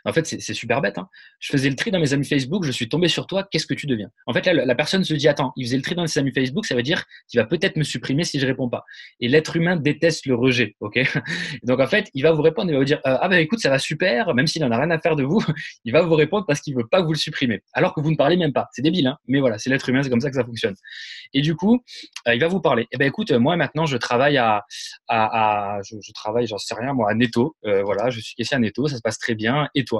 En fait, c'est super bête. Hein. Je faisais le tri dans mes amis Facebook, je suis tombé sur toi, qu'est-ce que tu deviens? En fait, là, la personne se dit, attends, il faisait le tri dans ses amis Facebook, ça veut dire qu'il va peut-être me supprimer si je réponds pas. Et l'être humain déteste le rejet, ok? Donc, en fait, il va vous répondre, il va vous dire, ah ben écoute, ça va super, même s'il n'en a rien à faire de vous, il va vous répondre parce qu'il veut pas que vous le supprimer, alors que vous ne parlez même pas. C'est débile, hein, mais voilà, c'est l'être humain, c'est comme ça que ça fonctionne. Et du coup, il va vous parler. Eh ben écoute, moi maintenant, je travaille je travaille, j'en sais rien, moi, à Netto. Voilà, je suis caissier à Netto, ça se passe très bien. Et toi?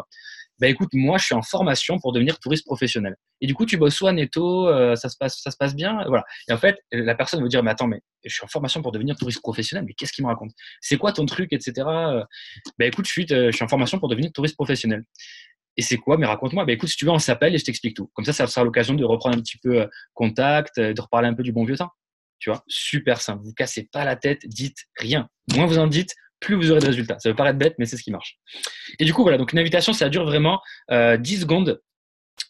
Ben écoute, moi, je suis en formation pour devenir touriste professionnel. Et du coup, tu bosses soit à Netto, ça se passe bien, voilà. Et en fait, la personne va dire, mais attends, mais je suis en formation pour devenir touriste professionnel, mais qu'est-ce qu'il me raconte? C'est quoi ton truc, etc. Ben écoute, je suis en formation pour devenir touriste professionnel. Et c'est quoi? Mais raconte-moi. Ben écoute, si tu veux, on s'appelle et je t'explique tout. Comme ça sera l'occasion de reprendre un petit peu contact, de reparler un peu du bon vieux temps. Tu vois, super simple. Vous cassez pas la tête, dites rien. Moins vous en dites, plus vous aurez de résultats. Ça peut paraître bête, mais c'est ce qui marche. Et du coup, voilà. Donc, une invitation, ça dure vraiment 10 secondes.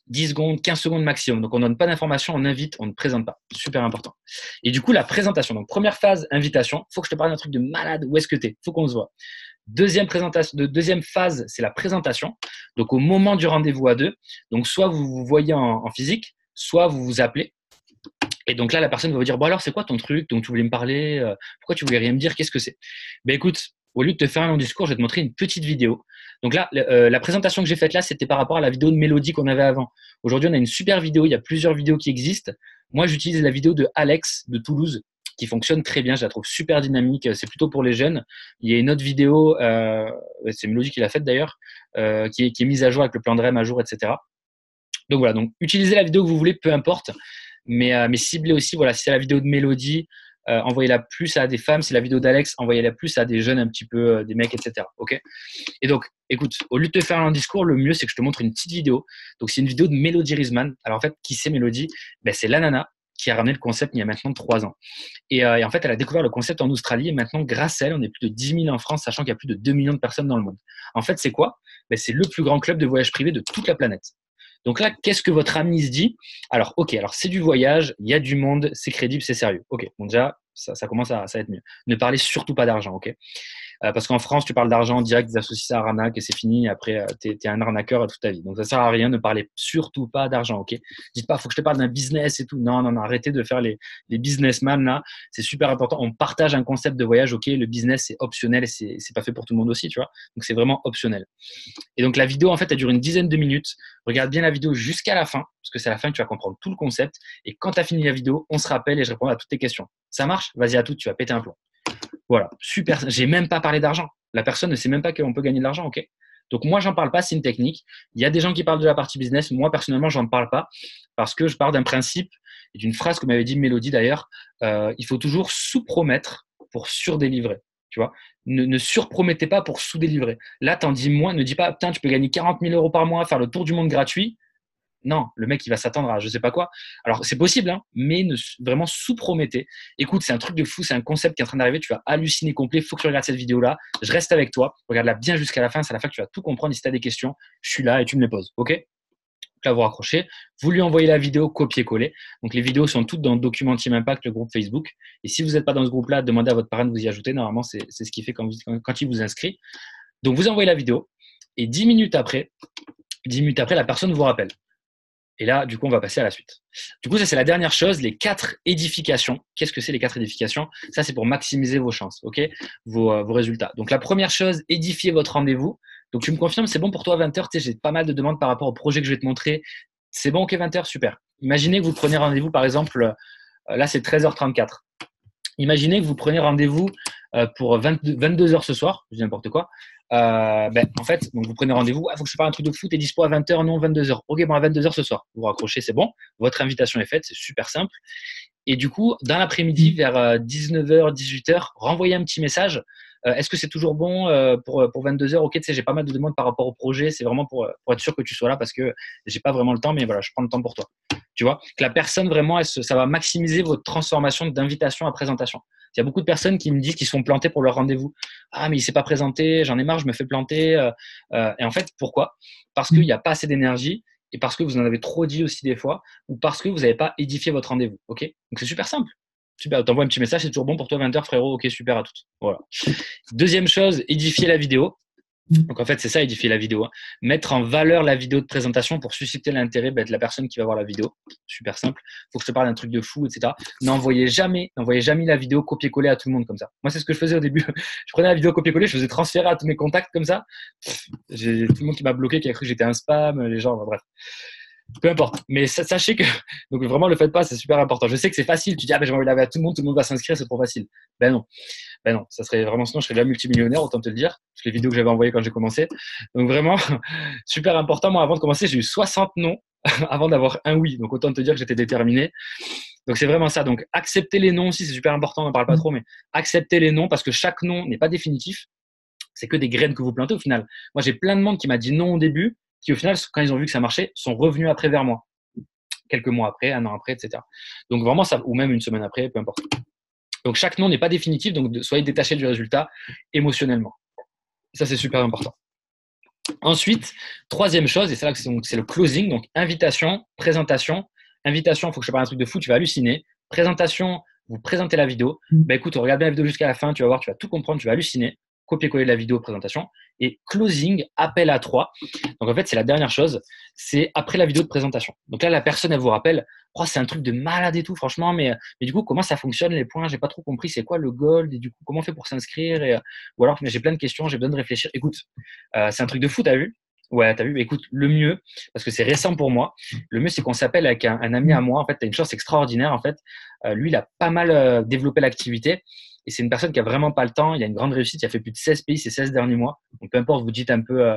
10 secondes, 15 secondes maximum. Donc, on ne donne pas d'informations, on invite, on ne présente pas. Super important. Et du coup, la présentation. Donc, première phase, invitation. Faut que je te parle d'un truc de malade. Où est-ce que tu es? Faut qu'on se voit. Deuxième phase, c'est la présentation. Donc, au moment du rendez-vous à deux, donc soit vous vous voyez en physique, soit vous vous appelez. Et donc là, la personne va vous dire, bon alors, c'est quoi ton truc dont tu voulais me parler? Pourquoi tu voulais rien me dire? Qu'est-ce que c'est? Ben écoute, au lieu de te faire un long discours, je vais te montrer une petite vidéo. Donc là, la présentation que j'ai faite là, c'était par rapport à la vidéo de Mélodie qu'on avait avant. Aujourd'hui, on a une super vidéo. Il y a plusieurs vidéos qui existent. Moi, j'utilise la vidéo de Alex de Toulouse qui fonctionne très bien. Je la trouve super dynamique. C'est plutôt pour les jeunes. Il y a une autre vidéo, c'est Mélodie qui l'a faite d'ailleurs, qui est mise à jour avec le plan de REM à jour, etc. Donc voilà. Donc utilisez la vidéo que vous voulez, peu importe. Mais ciblez aussi, voilà, si c'est la vidéo de Mélodie, envoyez-la plus à des femmes. C'est la vidéo d'Alex, envoyez-la plus à des jeunes un petit peu, des mecs, etc. Ok. Et donc, écoute, au lieu de te faire un discours, le mieux, c'est que je te montre une petite vidéo. Donc, c'est une vidéo de Mélodie Risman. Alors, en fait, qui c'est Mélodie? Ben, c'est la nana qui a ramené le concept il y a maintenant 3 ans. Et en fait, elle a découvert le concept en Australie et maintenant, grâce à elle, on est plus de 10 000 en France, sachant qu'il y a plus de 2 millions de personnes dans le monde. En fait, c'est quoi? Ben, c'est le plus grand club de voyage privé de toute la planète. Donc là, qu'est-ce que votre ami se dit? Alors, ok, alors c'est du voyage, il y a du monde, c'est crédible, c'est sérieux. Ok, bon déjà, ça commence à être mieux. Ne parlez surtout pas d'argent, ok? Parce qu'en France, tu parles d'argent direct, tu associes ça à arnaque et c'est fini. Après, tu es un arnaqueur toute ta vie. Donc, ça sert à rien. Ne parlez surtout pas d'argent, ok? Dites pas, faut que je te parle d'un business et tout. Non, non, non, arrêtez de faire les businessmen là. C'est super important. On partage un concept de voyage, ok? Le business, c'est optionnel et c'est pas fait pour tout le monde aussi, tu vois? Donc, c'est vraiment optionnel. Et donc, la vidéo, en fait, elle dure une dizaine de minutes. Regarde bien la vidéo jusqu'à la fin, parce que c'est à la fin que tu vas comprendre tout le concept. Et quand tu as fini la vidéo, on se rappelle et je réponds à toutes tes questions. Ça marche? Vas-y à tout, tu vas péter un plomb. Voilà, super. J'ai même pas parlé d'argent. La personne ne sait même pas qu'on peut gagner de l'argent, ok? Donc moi, j'en parle pas, c'est une technique. Il y a des gens qui parlent de la partie business. Moi, personnellement, j'en parle pas parce que je pars d'un principe et d'une phrase que m'avait dit Mélodie d'ailleurs. Il faut toujours sous-promettre pour surdélivrer. Tu vois, ne surpromettez pas pour sous-délivrer. Là, t'en dis moins. Ne dis pas, putain, tu peux gagner 40 000 euros par mois, faire le tour du monde gratuit. Non, le mec, il va s'attendre à je sais pas quoi. Alors, c'est possible, hein, mais vraiment sous-promettez. Écoute, c'est un truc de fou, c'est un concept qui est en train d'arriver. Tu vas halluciner complet. Il faut que tu regardes cette vidéo-là. Je reste avec toi. Regarde-la bien jusqu'à la fin. C'est à la fin que tu vas tout comprendre. Et si tu as des questions, je suis là et tu me les poses. OK? Là, vous raccrochez. Vous lui envoyez la vidéo copier-coller. Donc, les vidéos sont toutes dans Document Team Impact, le groupe Facebook. Et si vous n'êtes pas dans ce groupe-là, demandez à votre parent de vous y ajouter. Normalement, c'est ce qu'il fait quand il vous inscrit. Donc, vous envoyez la vidéo. Et 10 minutes après, la personne vous rappelle. Et là, du coup, on va passer à la suite. Du coup, ça, c'est la dernière chose, les 4 édifications. Qu'est-ce que c'est les 4 édifications? Ça, c'est pour maximiser vos chances, ok? Vos résultats. Donc, la première chose, édifier votre rendez-vous. Donc, tu me confirmes, c'est bon pour toi, 20h. Tu sais, j'ai pas mal de demandes par rapport au projet que je vais te montrer. C'est bon, ok, 20h, super. Imaginez que vous prenez rendez-vous, par exemple, là, c'est 13h34. Imaginez que vous prenez rendez-vous pour 22h ce soir, je dis n'importe quoi. En fait, donc vous prenez rendez-vous, il faut que je parle un truc de foot, t'es dispo à 20h, non 22h. Ok, bon à 22h ce soir, vous raccrochez, c'est bon, votre invitation est faite, c'est super simple. Et du coup, dans l'après-midi, vers 19h, 18h, renvoyez un petit message. Est-ce que c'est toujours bon pour 22h? Ok, tu sais, j'ai pas mal de demandes par rapport au projet, c'est vraiment pour être sûr que tu sois là parce que j'ai pas vraiment le temps, mais voilà, je prends le temps pour toi. Tu vois, que la personne vraiment, ça va maximiser votre transformation d'invitation à présentation. Il y a beaucoup de personnes qui me disent qu'ils sont plantés pour leur rendez-vous. Ah, mais il s'est pas présenté, j'en ai marre, je me fais planter. Et en fait, pourquoi? Parce qu'il n'y a pas assez d'énergie et parce que vous en avez trop dit aussi des fois ou parce que vous n'avez pas édifié votre rendez-vous. Ok? Donc c'est super simple. Super, t'envoies un petit message, c'est toujours bon pour toi, 20h, frérot. Ok, super à toutes. Voilà. Deuxième chose, édifier la vidéo. Donc en fait, c'est ça, édifier la vidéo. Hein. Mettre en valeur la vidéo de présentation pour susciter l'intérêt de la personne qui va voir la vidéo. Super simple. Faut que je te parle d'un truc de fou, etc. N'envoyez jamais la vidéo copier-coller à tout le monde comme ça. Moi, c'est ce que je faisais au début. Je prenais la vidéo copier-coller, je faisais transférer à tous mes contacts comme ça. J'ai tout le monde qui m'a bloqué, qui a cru que j'étais un spam, les gens, bref. Peu importe. Mais sachez que, donc vraiment, le faites pas, c'est super important. Je sais que c'est facile. Tu dis, ah ben, je vais envoyer la vidéo à tout le monde va s'inscrire, c'est trop facile. Ben non. Ben non. Ça serait vraiment, sinon, je serais déjà multimillionnaire, autant te le dire. Parce que les vidéos que j'avais envoyées quand j'ai commencé. Donc vraiment, super important. Moi, avant de commencer, j'ai eu 60 noms avant d'avoir un oui. Donc autant te dire que j'étais déterminé. Donc c'est vraiment ça. Donc accepter les noms aussi, c'est super important. On n'en parle pas trop, mais accepter les noms parce que chaque nom n'est pas définitif. C'est que des graines que vous plantez au final. Moi, j'ai plein de monde qui m'a dit non au début, qui au final, quand ils ont vu que ça marchait, sont revenus après vers moi. Quelques mois après, un an après, etc. Donc vraiment, ça, ou même une semaine après, peu importe. Donc chaque nom n'est pas définitif, donc soyez détaché du résultat émotionnellement. Ça, c'est super important. Ensuite, troisième chose, et c'est là que c'est le closing, donc invitation, présentation. Invitation, il faut que je te parle un truc de fou, tu vas halluciner. Présentation, vous présentez la vidéo. Ben écoute, regarde bien la vidéo jusqu'à la fin, tu vas voir, tu vas tout comprendre, tu vas halluciner. Copier-coller la vidéo présentation. Et closing, appel à 3. Donc en fait, c'est la dernière chose, c'est après la vidéo de présentation. Donc là, la personne, elle vous rappelle, oh, c'est un truc de malade et tout, franchement, mais du coup, comment ça fonctionne les points? J'ai pas trop compris, c'est quoi le gold? Et du coup, comment on fait pour s'inscrire? Ou alors, j'ai plein de questions, j'ai besoin de réfléchir. Écoute, c'est un truc de fou, t'as vu? Ouais, t'as vu? Écoute, le mieux, parce que c'est récent pour moi, le mieux, c'est qu'on s'appelle avec un ami à moi. En fait, t'as une chance extraordinaire. En fait, lui, il a pas mal développé l'activité. Et c'est une personne qui a vraiment pas le temps. Il a une grande réussite. Il a fait plus de 16 pays ces 16 derniers mois. Donc, peu importe, vous dites un peu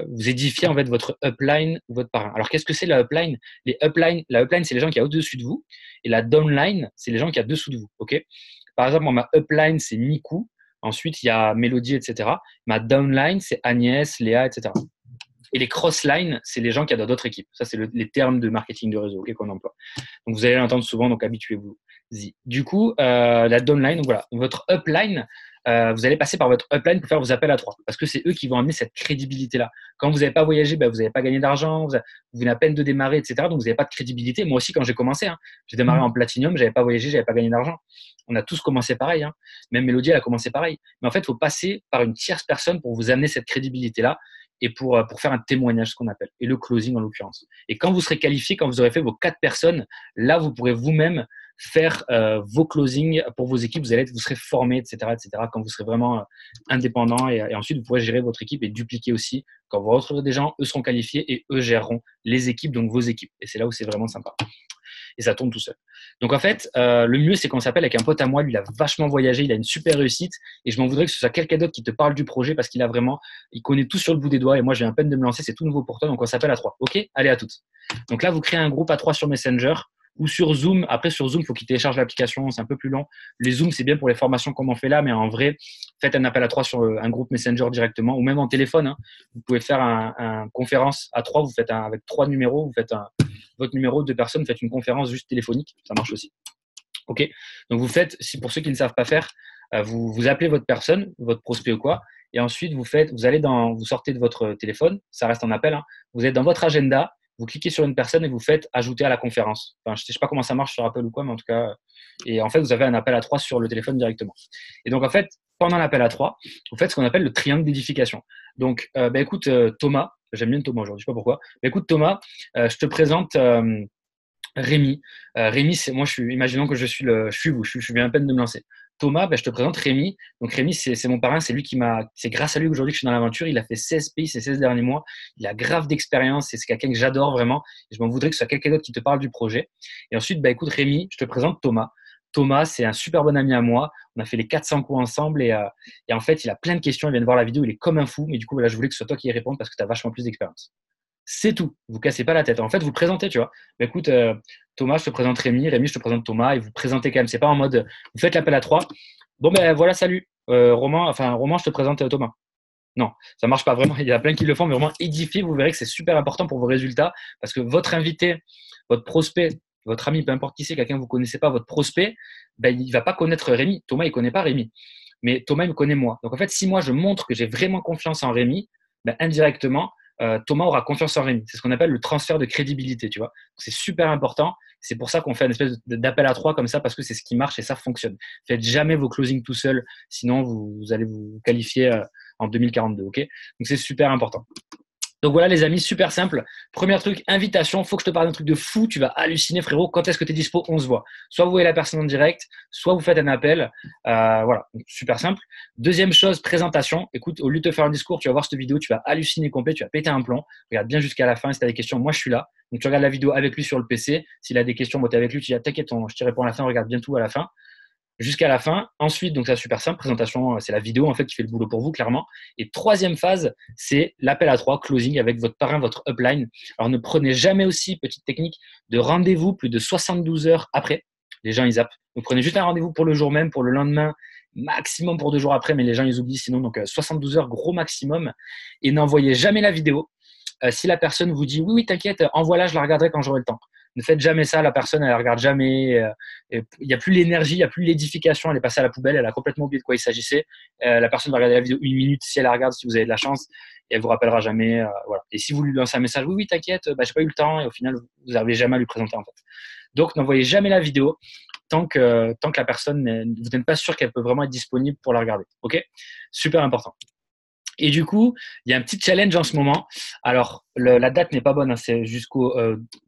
vous édifiez en fait votre upline ou votre parrain. Alors qu'est-ce que c'est la upline? La upline, c'est les gens qui y a au-dessus de vous, et la downline, c'est les gens qui y a dessous de vous. Ok? Par exemple, ma upline, c'est Miku. Ensuite, il y a Mélodie, etc. Ma downline, c'est Agnès, Léa, etc. Et les cross-lines, c'est les gens qui y a dans d'autres équipes. Ça, c'est les termes de marketing de réseau qu'on emploie. Donc, vous allez l'entendre souvent, donc habituez-vous-y. Du coup, la downline, donc voilà, votre upline, vous allez passer par votre upline pour faire vos appels à trois, parce que c'est eux qui vont amener cette crédibilité-là. Quand vous n'avez pas voyagé, vous n'avez pas gagné d'argent, vous venez à peine de démarrer, etc. Donc, vous n'avez pas de crédibilité. Moi aussi, quand j'ai commencé, j'ai démarré en platinum, j'avais pas voyagé, j'avais pas gagné d'argent. On a tous commencé pareil. Même Mélodie, elle a commencé pareil. Mais en fait, il faut passer par une tierce personne pour vous amener cette crédibilité-là et pour faire un témoignage, ce qu'on appelle, et le closing en l'occurrence. Et quand vous serez qualifié, quand vous aurez fait vos 4 personnes, là, vous pourrez vous-même faire vos closings pour vos équipes, vous serez formé, etc., etc., quand vous serez vraiment indépendant, et ensuite, vous pourrez gérer votre équipe et dupliquer aussi. Quand vous retrouverez des gens, eux seront qualifiés et eux géreront les équipes, donc vos équipes. Et c'est là où c'est vraiment sympa. Et ça tourne tout seul. Donc en fait, le mieux, c'est qu'on s'appelle avec un pote à moi. Lui, il a vachement voyagé, il a une super réussite. Et je m'en voudrais que ce soit quelqu'un d'autre qui te parle du projet parce il connaît tout sur le bout des doigts. Et moi, j'ai à peine de me lancer, c'est tout nouveau pour toi. Donc on s'appelle à 3. Ok? Allez, à toutes. Donc là, vous créez un groupe à 3 sur Messenger ou sur Zoom. Après, sur Zoom, il faut qu'il télécharge l'application. C'est un peu plus long. Les Zoom, c'est bien pour les formations comme on fait là. Mais en vrai, faites un appel à 3 sur un groupe Messenger directement ou même en téléphone. Vous pouvez faire un conférence à 3. Vous faites avec 3 numéros. Vous faites votre numéro de personne, vous faites une conférence juste téléphonique, ça marche aussi. Ok, donc vous faites, pour ceux qui ne savent pas faire, vous appelez votre personne, votre prospect ou quoi, et ensuite vous sortez de votre téléphone, ça reste en appel, vous êtes dans votre agenda, vous cliquez sur une personne et vous faites ajouter à la conférence. Enfin, je ne sais pas comment ça marche sur Apple ou quoi, mais en tout cas, et en fait vous avez un appel à 3 sur le téléphone directement. Et donc en fait, pendant l'appel à 3, vous faites ce qu'on appelle le triangle d'édification. Donc, écoute, Thomas, j'aime bien Thomas aujourd'hui, je ne sais pas pourquoi. Écoute, Thomas, je te présente Rémi. Rémi, imaginons que je suis vous, je suis bien à peine de me lancer. Thomas, je te présente Rémi. Donc, Rémi, c'est mon parrain, c'est grâce à lui aujourd'hui que je suis dans l'aventure. Il a fait 16 pays ces 16 derniers mois. Il a grave d'expérience et c'est quelqu'un que j'adore vraiment. Et je m'en voudrais que ce soit quelqu'un d'autre qui te parle du projet. Et ensuite, écoute, Rémi, je te présente Thomas. Thomas, c'est un super bon ami à moi. On a fait les 400 coups ensemble et en fait, il a plein de questions. Il vient de voir la vidéo, il est comme un fou. Mais du coup, voilà, je voulais que ce soit toi qui y réponde parce que tu as vachement plus d'expérience. C'est tout. Vous cassez pas la tête. En fait, vous présentez, tu vois. Écoute, Thomas, je te présente Rémi. Rémi, je te présente Thomas. Et vous présentez quand même. C'est pas en mode, vous faites l'appel à 3. Bon, voilà, salut. Roman, je te présente Thomas. Non, ça marche pas vraiment. Il y a plein qui le font, mais vraiment édifié. Vous verrez que c'est super important pour vos résultats parce que votre invité, votre prospect, votre ami, peu importe qui c'est, quelqu'un que vous connaissez pas, votre prospect, il va pas connaître Rémi. Thomas, il connaît pas Rémi. Mais Thomas, il me connaît moi. Donc en fait, si moi je montre que j'ai vraiment confiance en Rémi, indirectement, Thomas aura confiance en Rémi. C'est ce qu'on appelle le transfert de crédibilité, tu vois. C'est super important. C'est pour ça qu'on fait une espèce d'appel à 3 comme ça, parce que c'est ce qui marche et ça fonctionne. Faites jamais vos closings tout seul, sinon vous allez vous qualifier en 2042, ok? Donc c'est super important. Donc voilà les amis, super simple. Premier truc, invitation. Faut que je te parle d'un truc de fou. Tu vas halluciner frérot. Quand est-ce que tu es dispo? On se voit. Soit vous voyez la personne en direct, soit vous faites un appel. Voilà, donc, super simple. Deuxième chose, présentation. Écoute, au lieu de te faire un discours, tu vas voir cette vidéo, tu vas halluciner complet, tu vas péter un plomb. Regarde bien jusqu'à la fin. Si tu as des questions, moi je suis là. Donc tu regardes la vidéo avec lui sur le PC. S'il a des questions, tu es avec lui, tu dis t'inquiète, je te réponds à la fin, regarde bien tout à la fin. Jusqu'à la fin. Ensuite, donc c'est super simple, présentation, c'est la vidéo en fait qui fait le boulot pour vous clairement. Et troisième phase, c'est l'appel à 3, closing avec votre parrain, votre upline. Alors ne prenez jamais aussi, petite technique, de rendez-vous plus de 72 heures après. Les gens ils zappent. Donc prenez juste un rendez-vous pour le jour même, pour le lendemain, maximum pour 2 jours après, mais les gens ils oublient sinon. Donc 72 heures gros maximum. Et n'envoyez jamais la vidéo. Si la personne vous dit oui, t'inquiète, envoie-la, je la regarderai quand j'aurai le temps. Ne faites jamais ça, la personne, elle ne regarde jamais. Il n'y a plus l'énergie, il n'y a plus l'édification, elle est passée à la poubelle, elle a complètement oublié de quoi il s'agissait. La personne va regarder la vidéo 1 minute si elle la regarde, si vous avez de la chance, et elle vous rappellera jamais. Voilà. Et si vous lui lancez un message, oui, t'inquiète, j'ai pas eu le temps, et au final, vous n'arrivez jamais à lui présenter en fait. Donc, n'envoyez jamais la vidéo tant que la personne, vous n'êtes pas sûr qu'elle peut vraiment être disponible pour la regarder. Ok? Super important. Et du coup, il y a un petit challenge en ce moment. Alors, la date n'est pas bonne, c'est jusqu'au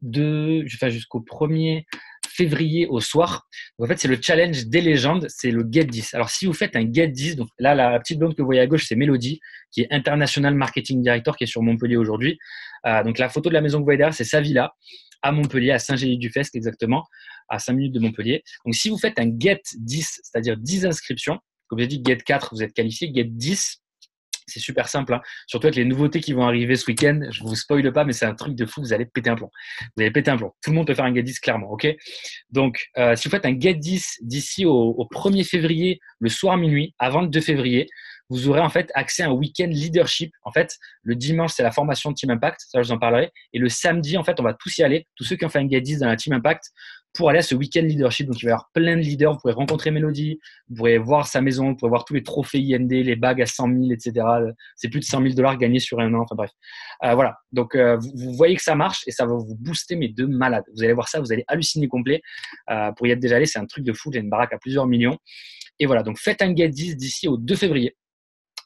1er février au soir. Donc, en fait, c'est le challenge des légendes, c'est le Get 10. Alors, si vous faites un Get 10, donc là, la petite blonde que vous voyez à gauche, c'est Mélodie, qui est International Marketing Director, qui est sur Montpellier aujourd'hui. Donc, la photo de la maison que vous voyez derrière, c'est sa villa à Montpellier, à Saint-Gély-du-Fest exactement, à 5 minutes de Montpellier. Donc, si vous faites un Get 10, c'est-à-dire 10 inscriptions, comme j'ai dit, Get 4, vous êtes qualifié, Get 10, C'est super simple, hein. Surtout avec les nouveautés qui vont arriver ce week-end. Je vous spoile pas, mais c'est un truc de fou. Vous allez péter un plomb. Vous allez péter un plomb. Tout le monde peut faire un get 10 clairement, ok? Donc, si vous faites un get 10 d'ici au 1er février, le soir minuit, avant le 2 février, vous aurez en fait accès à un week-end leadership. En fait, le dimanche, c'est la formation de Team Impact. Ça, je vous en parlerai. Et le samedi, en fait, on va tous y aller. Tous ceux qui ont fait un get 10 dans la Team Impact pour aller à ce week-end leadership. Donc, il va y avoir plein de leaders. Vous pourrez rencontrer Mélodie. Vous pourrez voir sa maison. Vous pourrez voir tous les trophées IMD, les bagues à 100 000, etc. C'est plus de 100 000 $ gagnés sur un an. Enfin, bref. Voilà. Donc, vous voyez que ça marche et ça va vous booster, mais de malade. Vous allez voir ça. Vous allez halluciner complet. Pour y être déjà allé, c'est un truc de fou. J'ai une baraque à plusieurs millions. Et voilà. Donc, faites un get 10 d'ici au 2 février.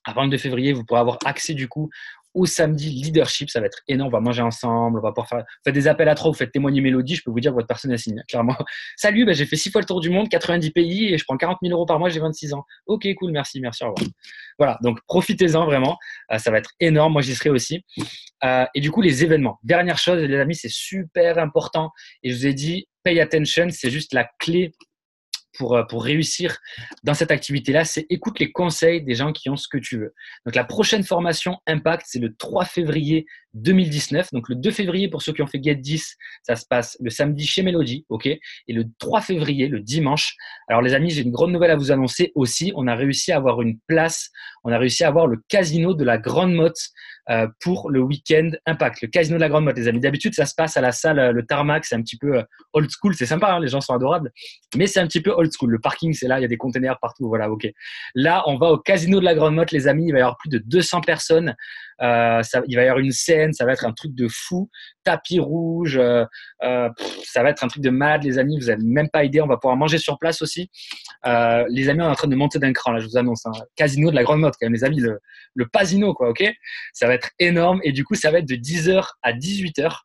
Avant le 2 février, vous pourrez avoir accès du coup au samedi leadership. Ça va être énorme. On va manger ensemble. On va pouvoir faire faites des appels à 3, vous faites témoigner Mélodie. Je peux vous dire que votre personne est signe, clairement. Salut, j'ai fait 6 fois le tour du monde, 90 pays et je prends 40 000 € par mois. J'ai 26 ans. Ok, cool, merci, au revoir. Voilà, donc profitez-en vraiment. Ça va être énorme. Moi, j'y serai aussi. Et du coup, les événements. Dernière chose, les amis, c'est super important. Et je vous ai dit, pay attention, c'est juste la clé pour réussir dans cette activité-là, c'est écoute les conseils des gens qui ont ce que tu veux. Donc, la prochaine formation Impact, c'est le 3 février 2019. Donc, le 2 février, pour ceux qui ont fait Get 10, ça se passe le samedi chez Mélodie, ok? Et le 3 février, le dimanche. Alors, les amis, j'ai une grande nouvelle à vous annoncer aussi. On a réussi à avoir une place, on a réussi à avoir le casino de la Grande Motte pour le week-end Impact. Le casino de la Grande Motte, les amis. D'habitude, ça se passe à la salle, le tarmac, c'est un petit peu old school. C'est sympa, hein, les gens sont adorables, mais c'est un petit peu old school. Le parking, c'est là, il y a des containers partout. Voilà, ok. Là, on va au casino de la Grande Motte, les amis. Il va y avoir plus de 200 personnes. Il va y avoir une scène, ça va être un truc de fou. Tapis rouge, ça va être un truc de malade, les amis. Vous n'avez même pas idée. On va pouvoir manger sur place aussi. Les amis, on est en train de monter d'un cran, là, je vous annonce. Hein. Casino de la Grande Motte, quand même, les amis. Le Pasino, quoi, ok? Ça va être énorme. Et du coup, ça va être de 10h à 18h.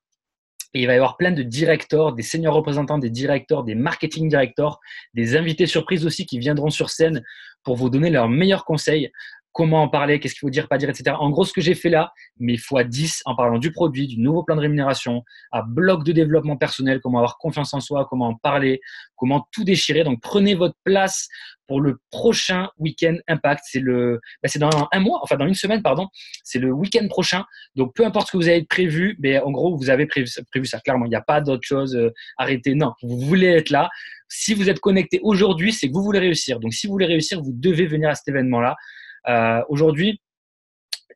Et il va y avoir plein de directors, des seniors représentants, des directeurs, des marketing directors, des invités surprises aussi qui viendront sur scène pour vous donner leurs meilleurs conseils. Comment en parler, qu'est-ce qu'il faut dire, pas dire, etc. En gros, ce que j'ai fait là, mais fois 10 en parlant du produit, du nouveau plan de rémunération, à bloc de développement personnel, comment avoir confiance en soi, comment en parler, comment tout déchirer. Donc, prenez votre place pour le prochain week-end Impact. C'est dans un mois, enfin dans une semaine, pardon. C'est le week-end prochain. Donc, peu importe ce que vous avez prévu, mais en gros, vous avez prévu ça. Clairement, il n'y a pas d'autre chose. Arrêtez. Non, vous voulez être là. Si vous êtes connecté aujourd'hui, c'est que vous voulez réussir. Donc, si vous voulez réussir, vous devez venir à cet événement-là. Aujourd'hui,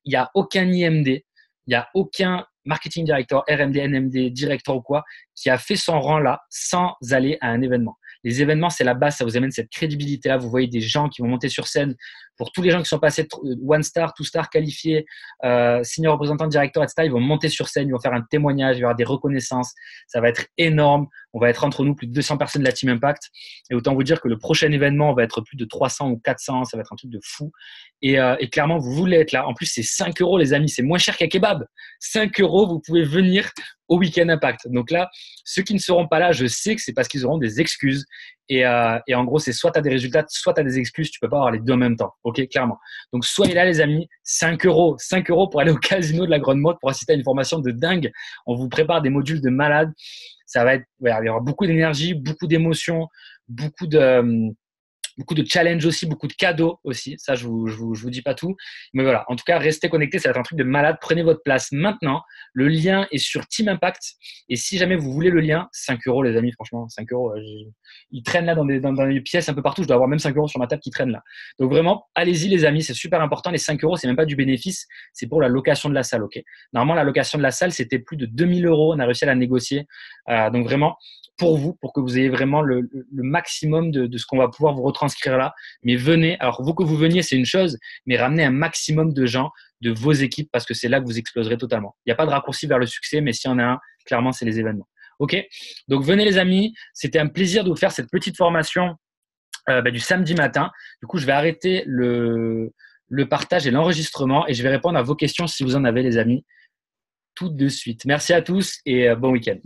il n'y a aucun IMD, il n'y a aucun marketing director, RMD, NMD, directeur ou quoi, qui a fait son rang là sans aller à un événement. Les événements, c'est la base, ça vous amène cette crédibilité-là. Vous voyez des gens qui vont monter sur scène. Pour tous les gens qui sont passés one star, two star qualifiés, senior représentant, directeur, etc., ils vont monter sur scène, ils vont faire un témoignage, il va y avoir des reconnaissances. Ça va être énorme. On va être entre nous plus de 200 personnes de la Team Impact. Et autant vous dire que le prochain événement, on va être plus de 300 ou 400. Ça va être un truc de fou. Et clairement, vous voulez être là. En plus, c'est 5 €, les amis. C'est moins cher qu'un kebab. 5 €, vous pouvez venir au Week-end Impact. Donc là, ceux qui ne seront pas là, je sais que c'est parce qu'ils auront des excuses. Et en gros, c'est soit tu as des résultats, soit tu as des excuses. Tu peux pas avoir les deux en même temps. OK, clairement. Donc, soyez là, les amis. 5 €. 5 € pour aller au casino de la Grande Motte pour assister à une formation de dingue. On vous prépare des modules de malade. Ça va être, il y aura beaucoup d'énergie, beaucoup d'émotions, beaucoup de challenges aussi, beaucoup de cadeaux aussi. Ça, je vous dis pas tout. Mais voilà, en tout cas, restez connectés. Ça va être un truc de malade. Prenez votre place maintenant. Le lien est sur Team Impact. Et si jamais vous voulez le lien, 5 €, les amis, franchement, 5 €. Ils traînent là dans les pièces un peu partout. Je dois avoir même 5 € sur ma table qui traînent là. Donc vraiment, allez-y, les amis. C'est super important. Les 5 €, c'est même pas du bénéfice. C'est pour la location de la salle. OK. Normalement, la location de la salle, c'était plus de 2 000 €. On a réussi à la négocier. Donc vraiment, pour vous, pour que vous ayez vraiment le maximum de ce qu'on va pouvoir vous retranscrire là. Mais venez, alors vous que vous veniez, c'est une chose, mais ramenez un maximum de gens de vos équipes parce que c'est là que vous exploserez totalement. Il n'y a pas de raccourci vers le succès, mais s'il y en a un, clairement, c'est les événements. OK? Donc, venez les amis, c'était un plaisir de vous faire cette petite formation du samedi matin. Du coup, je vais arrêter le partage et l'enregistrement et je vais répondre à vos questions si vous en avez, les amis, tout de suite. Merci à tous et bon week-end.